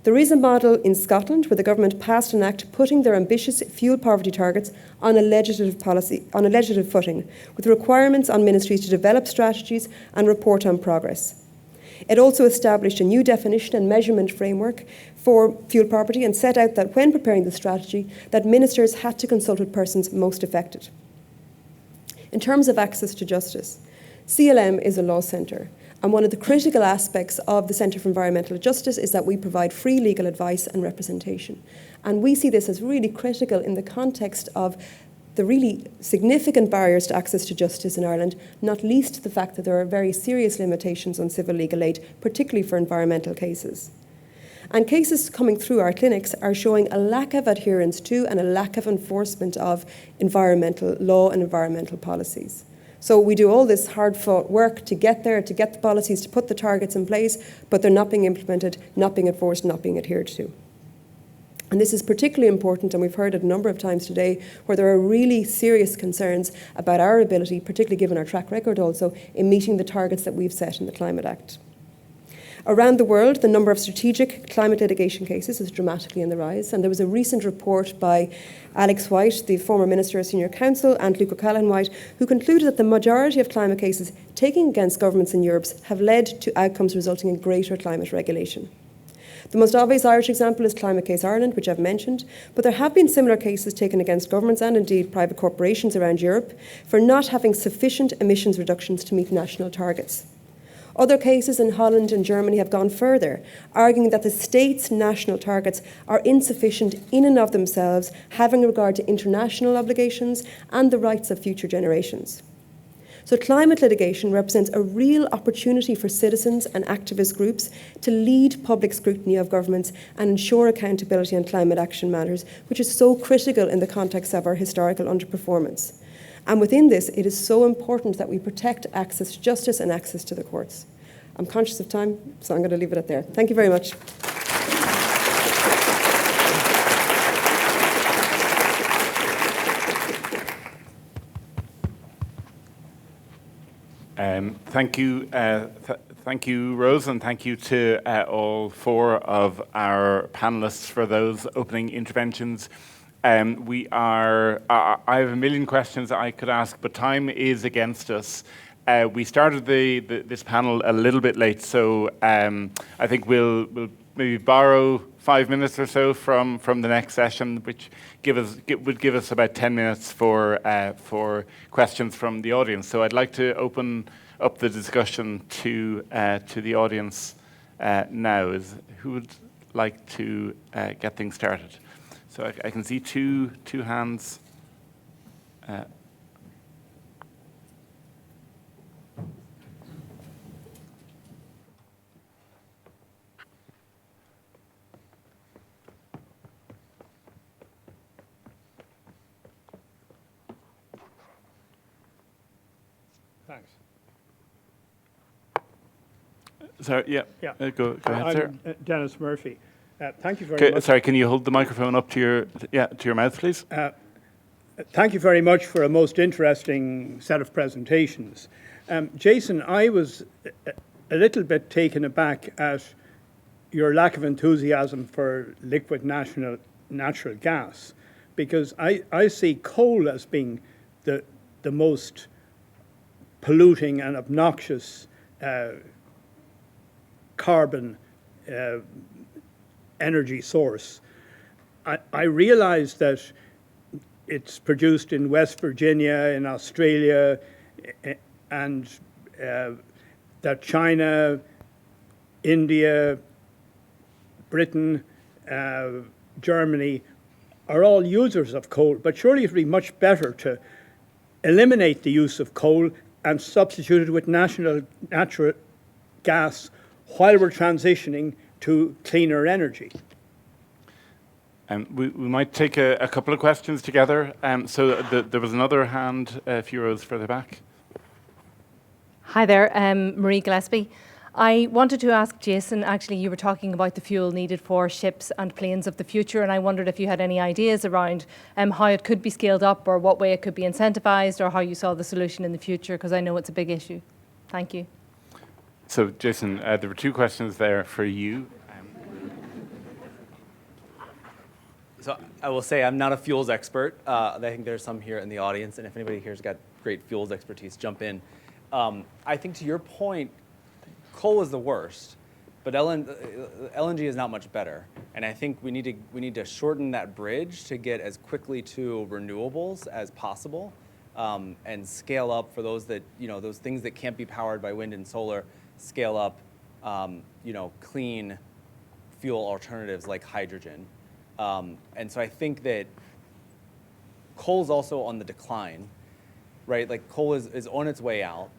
There is a model in Scotland where the government passed an act putting their ambitious fuel poverty targets on a legislative footing, with requirements on ministries to develop strategies and report on progress. It also established a new definition and measurement framework for fuel poverty and set out that when preparing the strategy, that ministers had to consult with persons most affected. In terms of access to justice, CLM is a law centre, and one of the critical aspects of the Centre for Environmental Justice is that we provide free legal advice and representation. And we see this as really critical in the context of the really significant barriers to access to justice in Ireland, not least the fact that there are very serious limitations on civil legal aid, particularly for environmental cases. And cases coming through our clinics are showing a lack of adherence to and a lack of enforcement of environmental law and environmental policies. So we do all this hard-fought work to get there, to get the policies, to put the targets in place, but they're not being implemented, not being enforced, not being adhered to. And this is particularly important, and we've heard it a number of times today, where there are really serious concerns about our ability, particularly given our track record also, in meeting the targets that we've set in the Climate Act. Around the world, the number of strategic climate litigation cases is dramatically on the rise, and there was a recent report by Alex White, the former Minister of Senior Counsel, and Luke O'Callaghan-White, who concluded that the majority of climate cases taken against governments in Europe have led to outcomes resulting in greater climate regulation. The most obvious Irish example is Climate Case Ireland, which I've mentioned, but there have been similar cases taken against governments and indeed private corporations around Europe for not having sufficient emissions reductions to meet national targets. Other cases in Holland and Germany have gone further, arguing that the state's national targets are insufficient in and of themselves, having regard to international obligations and the rights of future generations. So climate litigation represents a real opportunity for citizens and activist groups to lead public scrutiny of governments and ensure accountability on climate action matters, which is so critical in the context of our historical underperformance. And within this, it is so important that we protect access to justice and access to the courts. I'm conscious of time, so I'm going to leave it at there. Thank you very much. Thank you, Rose, and thank you to all four of our panelists for those opening interventions. I have a million questions I could ask, but time is against us. We started this panel a little bit late, so I think we'll maybe borrow 5 minutes or so from the next session, which would give us about 10 minutes for questions from the audience. So I'd like to open up the discussion to the audience now. Who would like to get things started? So I can see two hands. Thanks. Sorry, yeah. Go ahead, sir. I'm Dennis Murphy. Thank you very much. Sorry, can you hold the microphone up to your mouth, please? Thank you very much for a most interesting set of presentations. Jason, I was a little bit taken aback at your lack of enthusiasm for liquid natural gas, because I see coal as being the most polluting and obnoxious carbon energy source. I realize that it's produced in West Virginia, in Australia, and that China, India, Britain, Germany are all users of coal, but surely it would be much better to eliminate the use of coal and substitute it with natural gas while we're transitioning to cleaner energy. We might take a couple of questions together. So there was another hand, a few rows further back. Hi there, Marie Gillespie. I wanted to ask Jason, actually, you were talking about the fuel needed for ships and planes of the future, and I wondered if you had any ideas around how it could be scaled up or what way it could be incentivized or how you saw the solution in the future, because I know it's a big issue. Thank you. So, Jason, there were two questions there for you. So I will say I'm not a fuels expert. I think there's some here in the audience, and if anybody here's got great fuels expertise, jump in. I think to your point, coal is the worst, but LNG is not much better. And I think we need to shorten that bridge to get as quickly to renewables as possible, and scale up for those that, those things that can't be powered by wind and solar, scale up, clean fuel alternatives like hydrogen. And so I think that coal is also on the decline, right? Like coal is on its way out.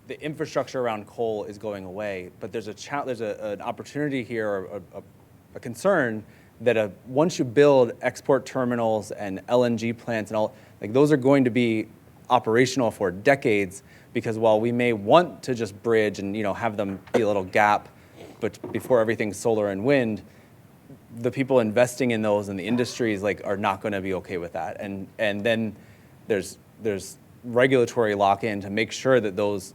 The infrastructure around coal is going away, but there's an opportunity here, or a concern that once you build export terminals and LNG plants and all, like those are going to be operational for decades, because while we may want to just bridge and have them be a little gap, but before everything's solar and wind, the people investing in those and the industries are not going to be okay with that, and then there's regulatory lock-in to make sure that those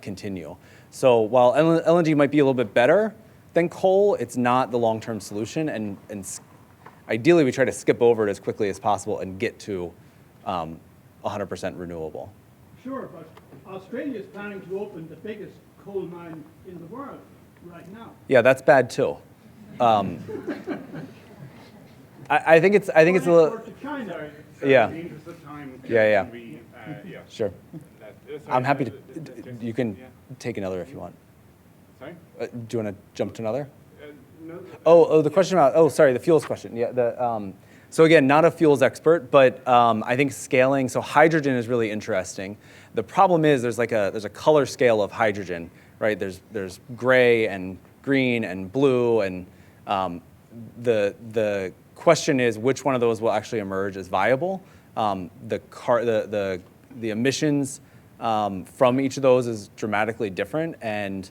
continue. So while LNG might be a little bit better than coal, it's not the long-term solution, and ideally we try to skip over it as quickly as possible and get to 100% renewable. Sure, but Australia is planning to open the biggest coal mine in the world right now. Yeah, that's bad too. I think it's a little. China. Yeah. In the interest of time, Yeah. we, Sure. I'm happy to. You can. take another if you want. Sorry? Do you want to jump to another? No. Oh, the question about, sorry, the fuels question. Yeah, so again, not a fuels expert, but I think scaling, so hydrogen is really interesting. The problem is there's a color scale of hydrogen, right? There's gray and green and blue, and the question is which one of those will actually emerge as viable. The emissions from each of those is dramatically different, and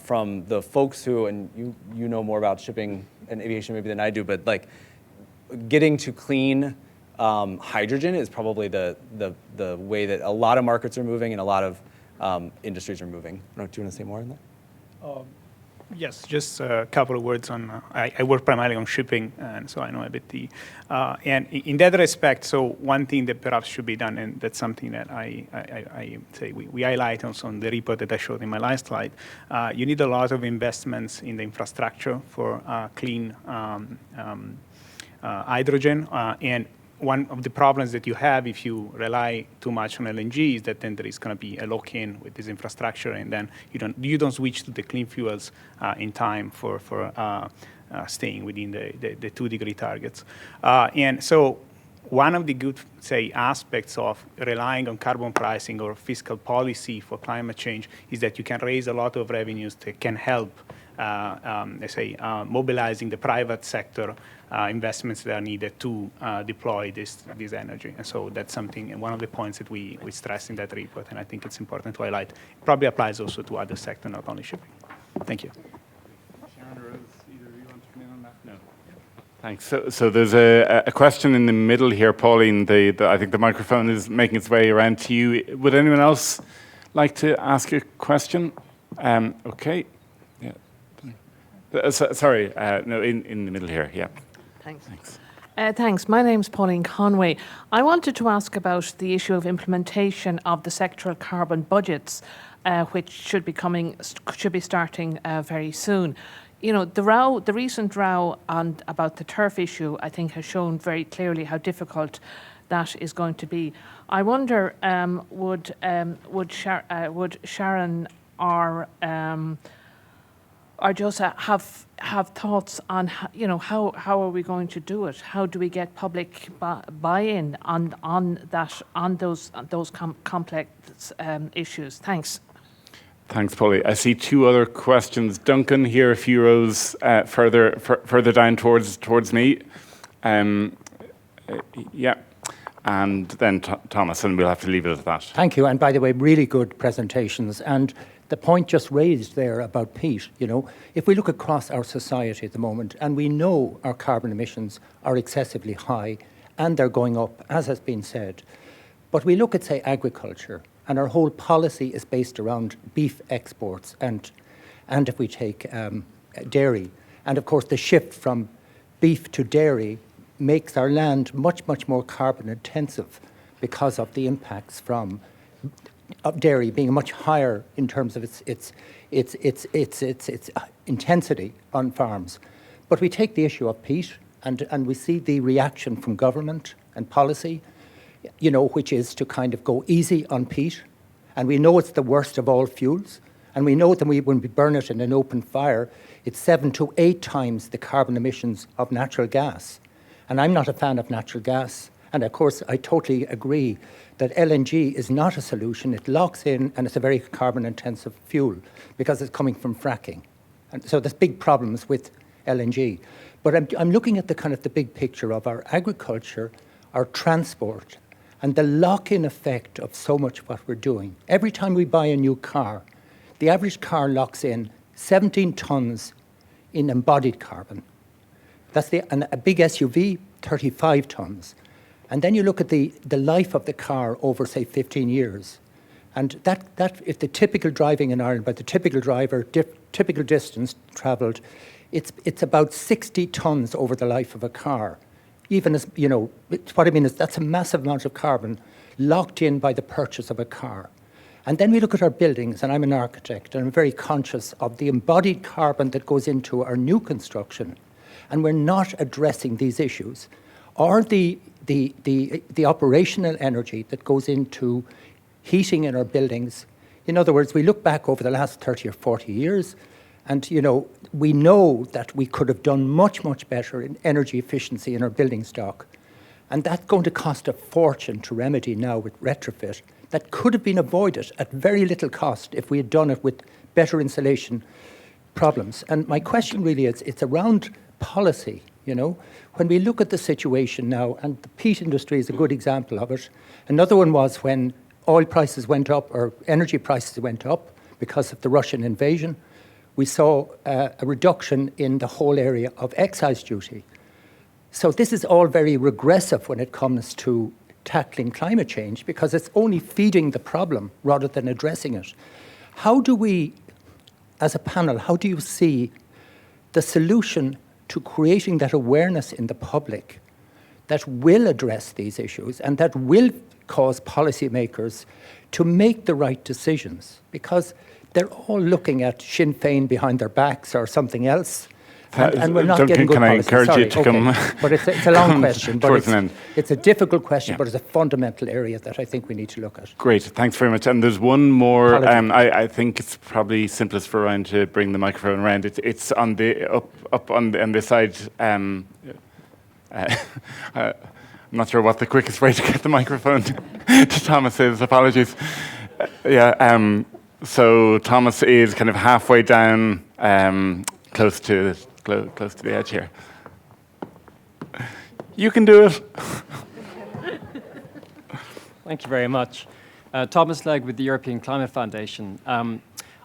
from the folks who, and you know more about shipping and aviation maybe than I do, but like getting to clean hydrogen is probably the way that a lot of markets are moving and a lot of industries are moving. I don't know, do you want to say more on that? Yes, just a couple of words on, I work primarily on shipping, and so I know a bit and in that respect, so one thing that perhaps should be done, and that's something that I say we highlight also on the report that I showed in my last slide, you need a lot of investments in the infrastructure for clean hydrogen, and one of the problems that you have if you rely too much on LNG is that then there is going to be a lock-in with this infrastructure, and then you don't switch to the clean fuels in time for staying within the 2-degree targets. And so one of the good, say, aspects of relying on carbon pricing or fiscal policy for climate change is that you can raise a lot of revenues that can help, let's say, mobilizing the private sector investments that are needed to deploy this energy. And so that's something, and one of the points that we stress in that report, and I think it's important to highlight. It probably applies also to other sectors, not only shipping. Thank you. Sharon or either of you want to come in on that? No. Thanks. So there's a question in the middle here, Pauline. I think the microphone is making its way around to you. Would anyone else like to ask a question? Okay. Yeah. Sorry. No, in the middle here. Yeah. Thanks. Thanks. My name's Pauline Conway. I wanted to ask about the issue of implementation of the sectoral carbon budgets, which should be starting very soon. You know, the recent row about the turf issue, I think, has shown very clearly how difficult that is going to be. I wonder, would Sharon or Josa have thoughts on how are we going to do it? How do we get public buy-in on those complex issues? Thanks. Thanks, Paulie. I see two other questions. Duncan here, a few rows further down towards me. Yeah, and then Thomas, and we'll have to leave it at that. Thank you. And by the way, really good presentations. And the point just raised there about peat, if we look across our society at the moment, and we know our carbon emissions are excessively high, and they're going up, as has been said. But we look at, say, agriculture, and our whole policy is based around beef exports, and if we take dairy. And of course, the shift from beef to dairy makes our land much, much more carbon intensive because of the impacts from dairy being much higher in terms of its intensity on farms. But we take the issue of peat, and we see the reaction from government and policy, which is to kind of go easy on peat. And we know it's the worst of all fuels. And we know that when we burn it in an open fire, it's 7 to 8 times the carbon emissions of natural gas. And I'm not a fan of natural gas. And of course, I totally agree that LNG is not a solution. It locks in, and it's a very carbon-intensive fuel because it's coming from fracking. And so there's big problems with LNG. But I'm looking at the big picture of our agriculture, our transport, and the lock-in effect of so much of what we're doing. Every time we buy a new car, the average car locks in 17 tons in embodied carbon. And a big SUV, 35 tons. And then you look at the life of the car over, say, 15 years. And that if the typical driving in Ireland, by the typical driver, typical distance travelled, it's about 60 tons over the life of a car. Even as, what I mean is that's a massive amount of carbon locked in by the purchase of a car. And then we look at our buildings, and I'm an architect, and I'm very conscious of the embodied carbon that goes into our new construction. And we're not addressing these issues. Or the operational energy that goes into heating in our buildings, In other words, we look back over the last 30 or 40 years, and we know that we could have done much, much better in energy efficiency in our building stock. And that's going to cost a fortune to remedy now with retrofit. That could have been avoided at very little cost if we had done it with better insulation problems. And my question really is, it's around policy, When we look at the situation now, and the peat industry is a good example of it. Another one was when oil prices went up, or energy prices went up because of the Russian invasion. We saw a reduction in the whole area of excise duty. So this is all very regressive when it comes to tackling climate change, because it's only feeding the problem rather than addressing it. How do we, as a panel, how do you see the solution to creating that awareness in the public that will address these issues and that will cause policymakers to make the right decisions? Because they're all looking at Sinn Féin behind their backs or something else. And we're not getting good policy. Can I encourage you to come? But it's a long question. But an end. It's a difficult question, but it's a fundamental area that I think we need to look at. Great, thanks very much. And there's one more. Apologies. I think it's probably simplest for Ryan to bring the microphone around. It's on the up on this side. I'm not sure what the quickest way to get the microphone to Thomas is. Apologies. So Thomas is kind of halfway down, close to the edge here. You can do it. Thank you very much. Thomas Legg with the European Climate Foundation.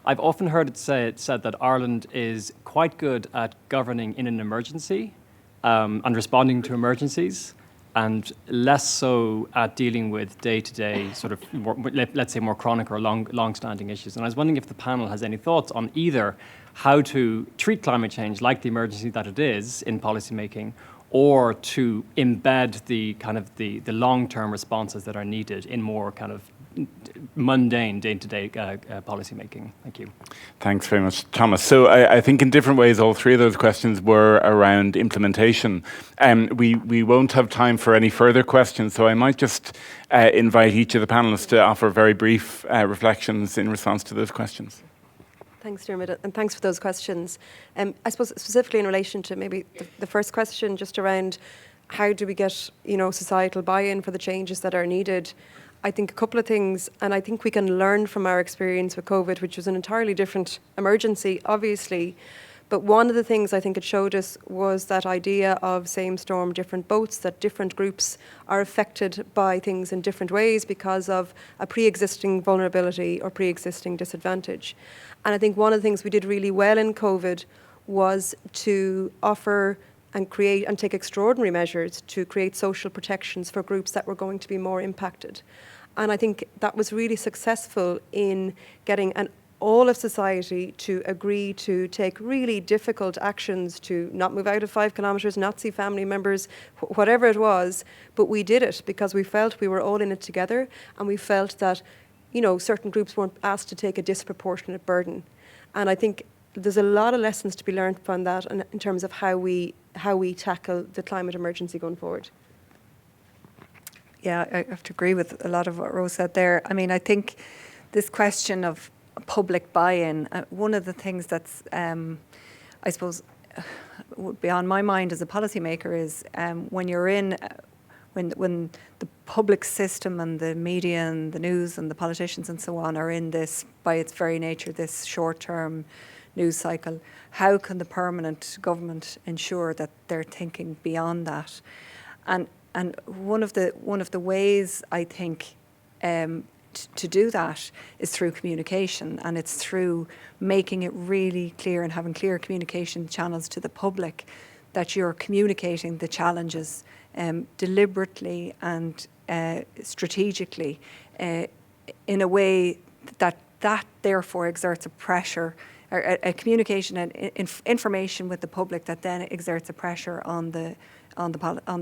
I've often heard it said that Ireland is quite good at governing in an emergency and responding to emergencies, and less so at dealing with day-to-day sort of, let's say, more chronic or long-standing issues. And I was wondering if the panel has any thoughts on either how to treat climate change like the emergency that it is in policymaking, or to embed the kind of the long-term responses that are needed in more kind of mundane day-to-day policymaking. Thank you. Thanks very much, Thomas. So I think in different ways, all three of those questions were around implementation. We won't have time for any further questions, so I might just invite each of the panelists to offer very brief reflections in response to those questions. Thanks, Diarmuid, and thanks for those questions. I suppose specifically in relation to maybe the first question, just around how do we get societal buy-in for the changes that are needed. I think a couple of things, and I think we can learn from our experience with COVID, which was an entirely different emergency, obviously. But one of the things I think it showed us was that idea of same storm, different boats, that different groups are affected by things in different ways because of a pre-existing vulnerability or pre-existing disadvantage. And I think one of the things we did really well in COVID was to offer and create and take extraordinary measures to create social protections for groups that were going to be more impacted. And I think that was really successful in getting all of society to agree to take really difficult actions to not move out of 5 kilometres, not see family members, whatever it was. But we did it because we felt we were all in it together, and we felt that certain groups weren't asked to take a disproportionate burden. And I think there's a lot of lessons to be learned from that in terms of how we tackle the climate emergency going forward. Yeah, I have to agree with a lot of what Rose said there. I mean, I think this question of public buy-in, one of the things that's, I suppose, would be on my mind as a policymaker is when you're in, when the public system and the media and the news and the politicians and so on are in this, by its very nature, this short-term news cycle, how can the permanent government ensure that they're thinking beyond that? And one of the ways I think to do that is through communication, and it's through making it really clear and having clear communication channels to the public that you're communicating the challenges deliberately and strategically in a way that therefore exerts a pressure, or a communication and information with the public that then exerts a pressure on the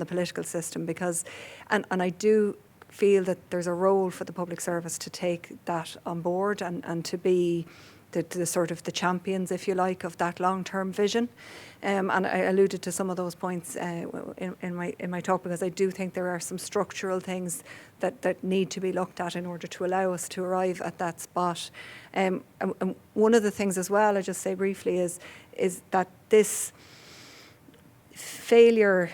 political system. Because and I do feel that there's a role for the public service to take that on board and to be the sort of the champions, if you like, of that long-term vision. And I alluded to some of those points in my talk, because I do think there are some structural things that need to be looked at in order to allow us to arrive at that spot. And one of the things as well, I'll just say briefly, is that this failure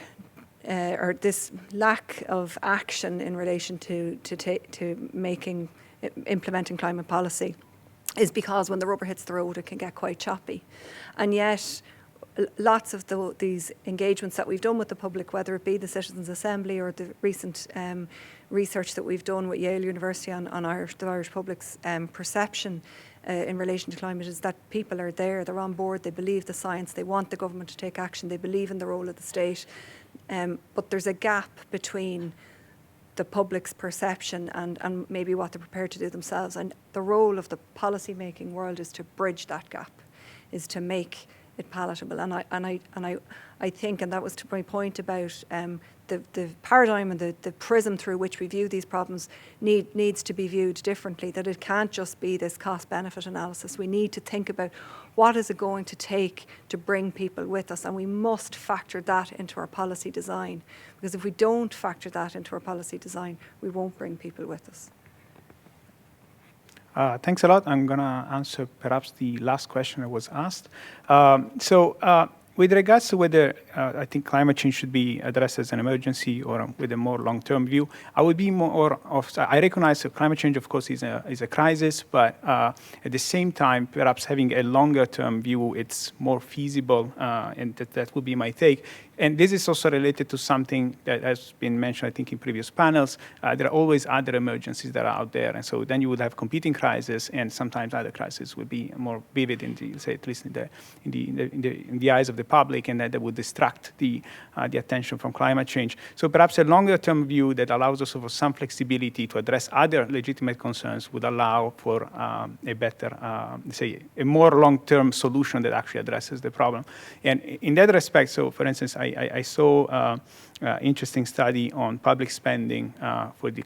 or this lack of action in relation to implementing climate policy is because when the rubber hits the road, it can get quite choppy. And yet, lots of these engagements that we've done with the public, whether it be the Citizens' Assembly or the recent research that we've done with Yale University on the Irish public's perception in relation to climate, is that people are there, they're on board, they believe the science, they want the government to take action, they believe in the role of the state. But there's a gap between the public's perception and maybe what they're prepared to do themselves. And the role of the policy-making world is to bridge that gap, is to make it palatable. And I think, and that was to my point about the paradigm and the prism through which we view these problems needs to be viewed differently, that it can't just be this cost-benefit analysis. We need to think about what is it going to take to bring people with us, and we must factor that into our policy design, because if we don't factor that into our policy design, we won't bring people with us. Thanks a lot. I'm going to answer perhaps the last question that was asked. With regards to whether I think climate change should be addressed as an emergency or with a more long-term view, I would be more of, I recognize that climate change, of course, is a crisis, but at the same time, perhaps having a longer-term view, it's more feasible, and that would be my take. And this is also related to something that has been mentioned, I think, in previous panels. There are always other emergencies that are out there, and so then you would have competing crises, and sometimes other crises would be more vivid in the, say, at least in the eyes of the public, and that would distract the attention from climate change. So perhaps a longer-term view that allows us for some flexibility to address other legitimate concerns would allow for a better, say, a more long-term solution that actually addresses the problem. And in that respect, so for instance, I saw interesting study on public spending for the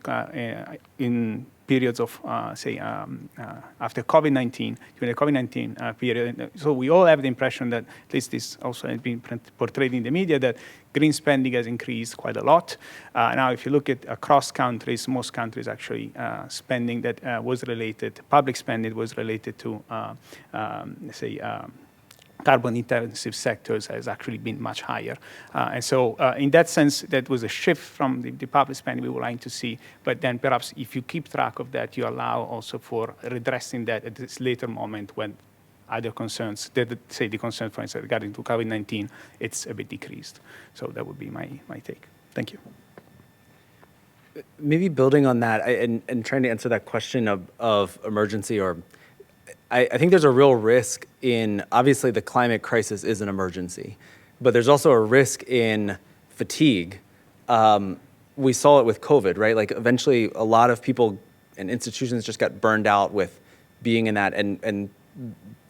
in periods of, say, after COVID-19, during the COVID-19 period. So we all have the impression that, at least this also has been portrayed in the media, that green spending has increased quite a lot. Now, if you look at across countries, most countries actually spending that was related, public spending was related to, say, carbon-intensive sectors has actually been much higher. And so in that sense, that was a shift from the public spending we were like to see. But then perhaps if you keep track of that, you allow also for redressing that at this later moment when other concerns, say the concern, for instance, regarding to COVID-19, it's a bit decreased. So that would be my take. Thank you. Maybe building on that and trying to answer that question of emergency, or I think there's a real risk in, obviously the climate crisis is an emergency, but there's also a risk in fatigue. We saw it with COVID, right? Like eventually a lot of people and institutions just got burned out with being in that, and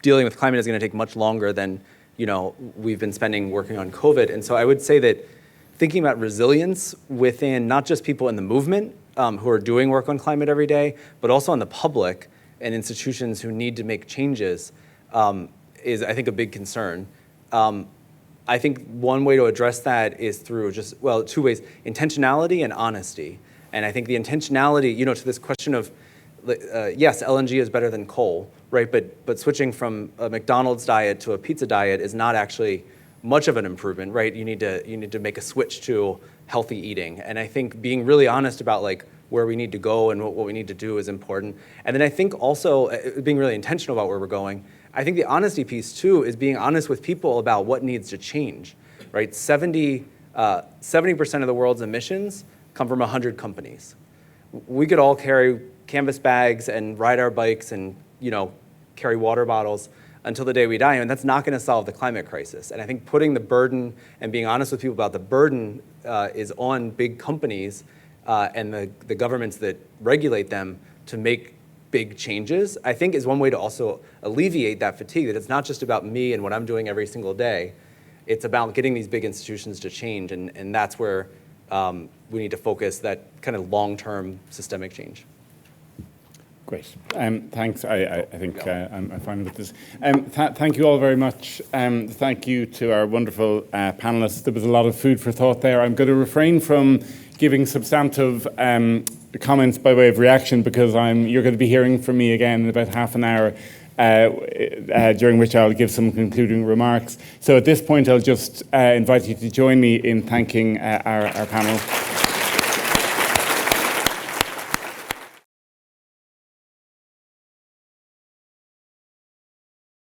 dealing with climate is going to take much longer than, you know, we've been spending working on COVID. And so I would say that thinking about resilience within not just people in the movement who are doing work on climate every day, but also on the public and institutions who need to make changes is, I think, a big concern. I think one way to address that is through just, well, two ways, intentionality and honesty. And I think the intentionality, you know, to this question of, yes, LNG is better than coal, right? But switching from a McDonald's diet to a pizza diet is not actually much of an improvement, right? You need to make a switch to healthy eating. And I think being really honest about like where we need to go and what we need to do is important. And then I think also being really intentional about where we're going. I think the honesty piece too is being honest with people about what needs to change, right? 70% of the world's emissions come from 100 companies. We could all carry canvas bags and ride our bikes and, you know, carry water bottles until the day we die, and that's not going to solve the climate crisis. And I think putting the burden and being honest with people about the burden is on big companies and the governments that regulate them to make big changes, I think is one way to also alleviate that fatigue, that it's not just about me and what I'm doing every single day. It's about getting these big institutions to change, and that's where we need to focus that kind of long-term systemic change. Great. Thanks. I think I'm fine with this. Thank you all very much. Thank you to our wonderful panelists. There was a lot of food for thought there. I'm going to refrain from giving substantive comments by way of reaction because you're going to be hearing from me again in about half an hour, during which I'll give some concluding remarks. So at this point, I'll just invite you to join me in thanking our panel.